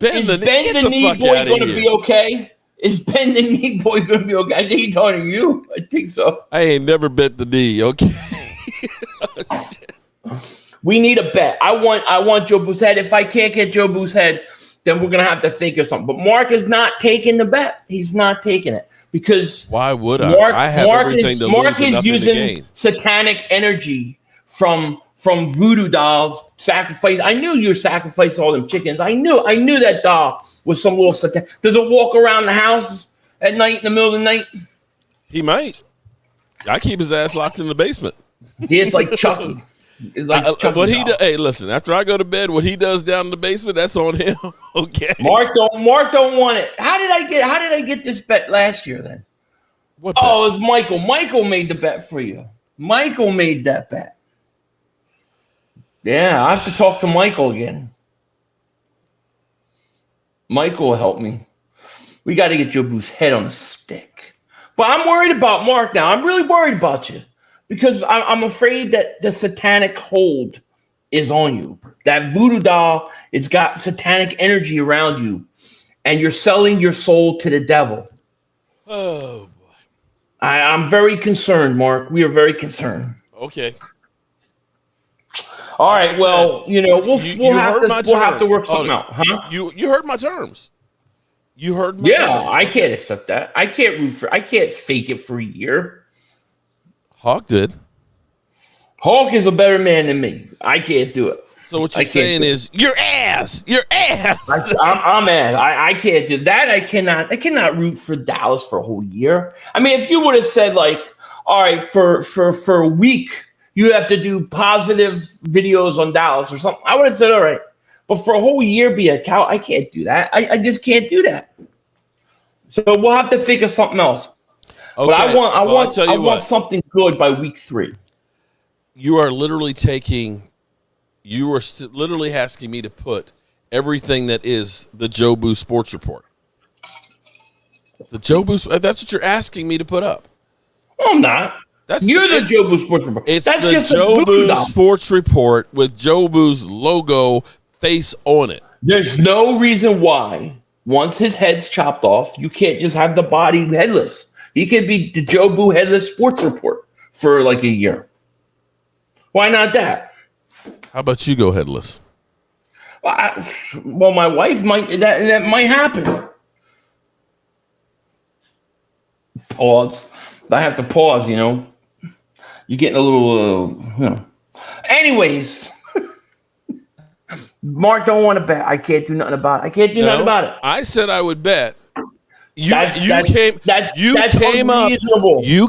Is Ben the Knee Boy going to be okay? Is Ben the Knee Boy going to be okay? I think he's talking to you. I think so. I ain't never bet the knee, okay? We need a bet. I want Jobu's head. If I can't get Jobu's head, then we're going to have to think of something. But Mark is not taking the bet. He's not taking it. Because why would I? I have everything to lose and nothing to gain. Mark is using satanic energy from from voodoo dolls sacrifice. I knew you were sacrificing all them chickens. I knew that doll was some little satan. Does it walk around the house at night in the middle of the night? He might. I keep his ass locked in the basement. It's like Chucky. It's like Chucky what he hey, listen. After I go to bed, what he does down in the basement, that's on him. Okay. Mark don't want it. How did I get this bet last year then? What bet? Oh, it was Michael. Michael made the bet for you. Michael made that bet. Yeah, I have to talk to Michael again. Michael will help me. We got to get Jobu's head on a stick. But I'm worried about Mark now. I'm really worried about you because I'm afraid that the satanic hold is on you. That voodoo doll has got satanic energy around you, and you're selling your soul to the devil. Oh, boy. I'm very concerned, Mark. We are very concerned. Okay. All right. Well, we'll have to work something out, huh? You heard my terms. You heard my terms. I can't accept that. I can't fake it for a year. Hawk did. Hawk is a better man than me. I can't do it. So what you're saying is your ass. I'm ass. I can't do that. I cannot root for Dallas for a whole year. I mean, if you would have said like, all right, for a week, you have to do positive videos on Dallas or something, I would have said, all right. But for a whole year, be a cow, I can't do that. I just can't do that. So we'll have to think of something else. Okay. But I want something good by week 3. You are literally literally asking me to put everything that is the Jobu Sports Report. That's what you're asking me to put up. No, I'm not. You're the Jobu Sports Report. That's the just Jobu Sports Report with Jobu's logo face on it. There's no reason why, once his head's chopped off, you can't just have the body headless. He could be the Jobu Headless Sports Report for like a year. Why not that? How about you go headless? Well, my wife might. That might happen. Pause. I have to pause. You're getting a little. Anyways, Mark don't want to bet. I can't do nothing about it. Nothing about it. I said I would bet. You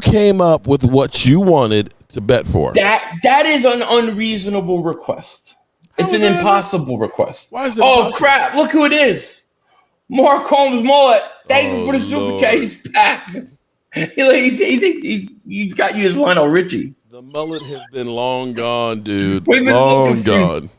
came up with what you wanted to bet for. That is an unreasonable request. It's an impossible request. Why is it? Oh crap! Look who it is. Mark Holmes mullet. Thank you for the super chat. He's back. He thinks he's got you as Lionel Richie. The mullet has been long gone, dude. Long gone.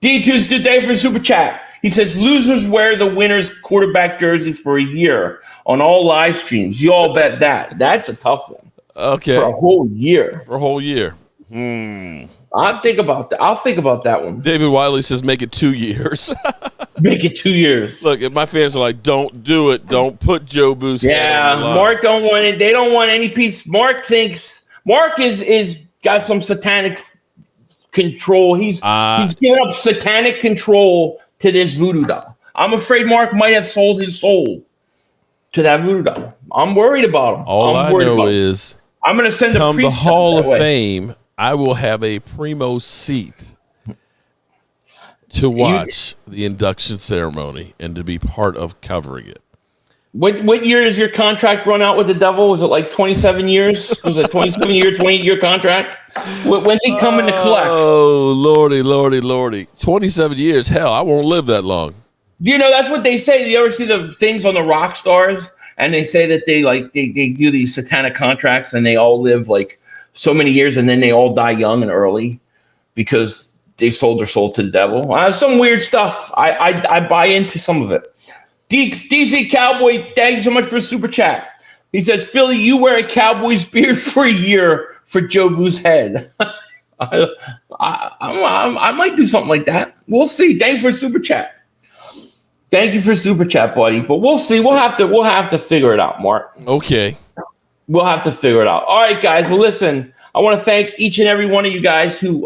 D2's today for super chat. He says losers wear the winner's quarterback jersey for a year on all live streams. You all bet that. That's a tough one. Okay. For a whole year. I'll think about that. I'll think about that one. David Wiley says make it 2 years. Make it 2 years. Look, if my fans are like, don't do it. Don't put Jobu's head on the line. Mark don't want it. They don't want any piece. Mark thinks Mark is got some satanic control. He's giving up satanic control to this voodoo doll. I'm afraid Mark might have sold his soul to that voodoo doll. I'm worried about him. All I know is I'm going to send a priest the Hall of Fame. I will have a primo seat to watch the induction ceremony and to be part of covering it. What year does your contract run out with the devil? Was it like 27 years? Was it 27-year, 28-year contract? When's he coming to collect? Oh, lordy. 27 years. Hell, I won't live that long. That's what they say. You ever see the things on the rock stars? And they say that they do these satanic contracts and they all live like so many years and then they all die young and early because they sold their soul to the devil. Some weird stuff. I buy into some of it. DC Cowboy, thank you so much for the super chat. He says, Philly, you wear a Cowboys beard for a year for Jobu's head. I might do something like that. We'll see. Thank you for the super chat. Thank you for super chat, buddy. But we'll see. We'll have to figure it out, Mark. Okay. We'll have to figure it out. All right, guys. Well, listen, I want to thank each and every one of you guys who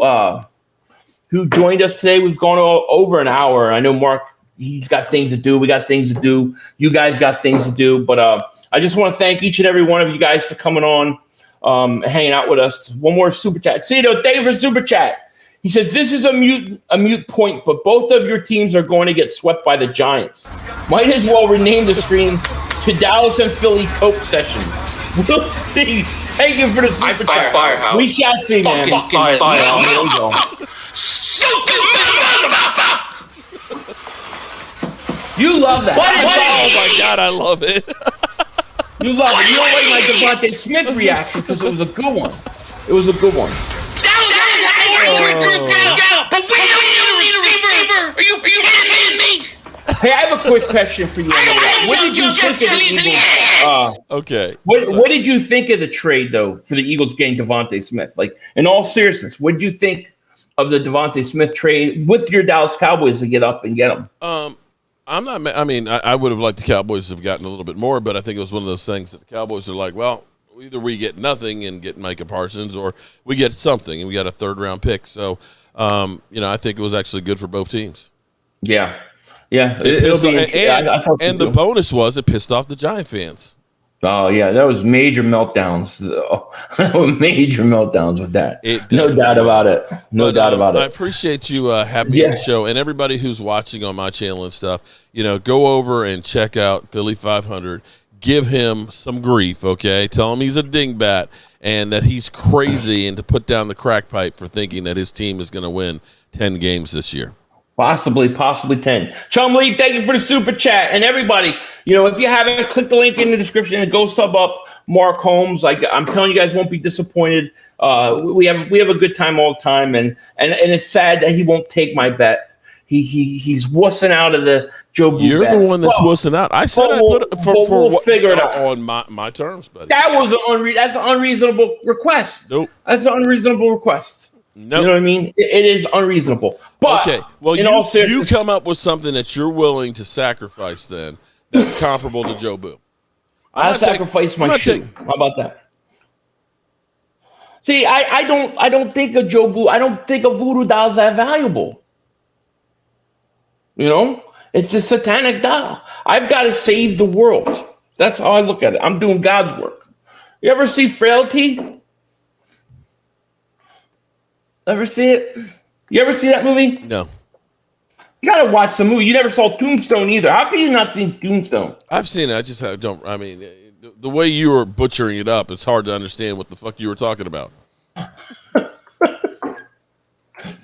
joined us today. We've gone over an hour. I know Mark, he's got things to do. We got things to do. You guys got things to do. But I just want to thank each and every one of you guys for coming on. hanging out with us. One more super chat. Cito, thank you for super chat. He says, this is a mute point, but both of your teams are going to get swept by the Giants. Might as well rename the stream to Dallas and Philly Cope Session. We'll see. Thank you for the super chat. Firehouse. We shall see, man. Fucking firehouse. There we go. You love that. Oh my God, I love it. You love it. You don't like my Devontae Smith reaction because it was a good one. It was a good one. But we don't need a receiver. Are you kidding me? Hey, I have a quick question for you. What did you think of the Eagles? Okay. What did you think of the trade, though, for the Eagles getting Devontae Smith? Like, in all seriousness, what did you think of the Devontae Smith trade with your Dallas Cowboys to get up and get him? I would have liked the Cowboys to have gotten a little bit more, but I think it was one of those things that the Cowboys are like, well, either we get nothing and get Micah Parsons, or we get something and we got a 3rd-round pick. So, I think it was actually good for both teams. Yeah. And the bonus was it pissed off the Giant fans. Oh, yeah, that was major meltdowns. Major meltdowns with that. No doubt about it. No doubt about it. I appreciate you having me on the show. And everybody who's watching on my channel and stuff, go over and check out Philly.500. Give him some grief, okay? Tell him he's a dingbat and that he's crazy and to put down the crack pipe for thinking that his team is going to win 10 games this year. Possibly 10. Chumlee, thank you for the super chat. And everybody, if you haven't, click the link in the description and go sub up Mark Holmes. I'm telling you guys, won't be disappointed. We have a good time all the time, and it's sad that he won't take my bet. He's wussing out of the Jobu. You're bet. the one that's wussing out. I said we'll figure it out on my terms, buddy. That was that's an unreasonable request. Nope. That's an unreasonable request. Nope. You know what I mean? It is unreasonable. But okay, well, you come up with something that you're willing to sacrifice then that's comparable to Jobu. I'll sacrifice my shoe. How about that? See, I don't think of Jobu. I don't think of voodoo dolls that valuable. It's a satanic doll. I've got to save the world. That's how I look at it. I'm doing God's work. You ever see Frailty? Ever see it? You ever see that movie? No. You got to watch the movie. You never saw Tombstone either. How can you not see Tombstone? I've seen it. I just don't. I mean, the way you were butchering it up, it's hard to understand what the fuck you were talking about.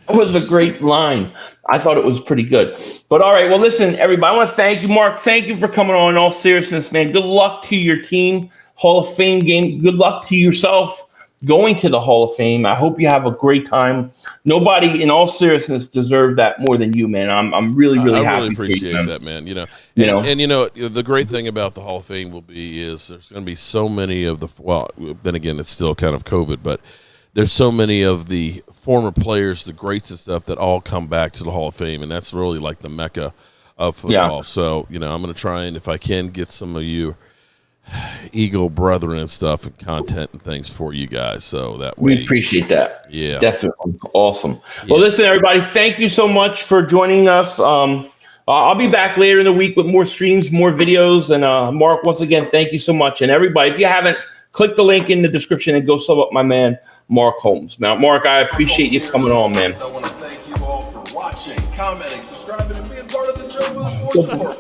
It was a great line. I thought it was pretty good. But all right, well, listen, everybody, I want to thank you, Mark. Thank you for coming on. In all seriousness, man, good luck to your team, Hall of Fame game. Good luck to yourself going to the Hall of Fame. I hope you have a great time. Nobody, in all seriousness, deserved that more than you, man. I'm really happy. I really appreciate that, man. The great thing about the Hall of Fame is there's going to be so many of the. Well, then again, it's still kind of COVID, but there's so many of the former players, the greats and stuff, that all come back to the Hall of Fame, and that's really like the mecca of football. Yeah. So, I'm going to try and, if I can, get some of you Eagle brethren and stuff and content and things for you guys. So that way. We appreciate that. Yeah. Definitely. Awesome. Yeah. Well, listen, everybody, thank you so much for joining us. I'll be back later in the week with more streams, more videos. And Mark, once again, thank you so much. And everybody, if you haven't, click the link in the description and go sub up my man, Mark Holmes. Now, Mark, I appreciate you coming on, man. I want to thank you all for watching, commenting, subscribing, and being part of the Jobu Sports Network.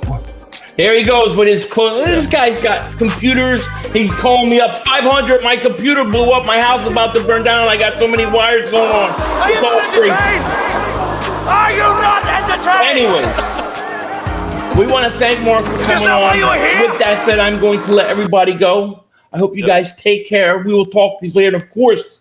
There he goes with his clothes. This guy's got computers. He's calling me up. 500. My computer blew up. My house is about to burn down. I got so many wires going on. It's all crazy. Are you not entertained? Anyway, we want to thank Mark for coming on. With that said, I'm going to let everybody go. I hope you guys take care. We will talk to you later. And of course,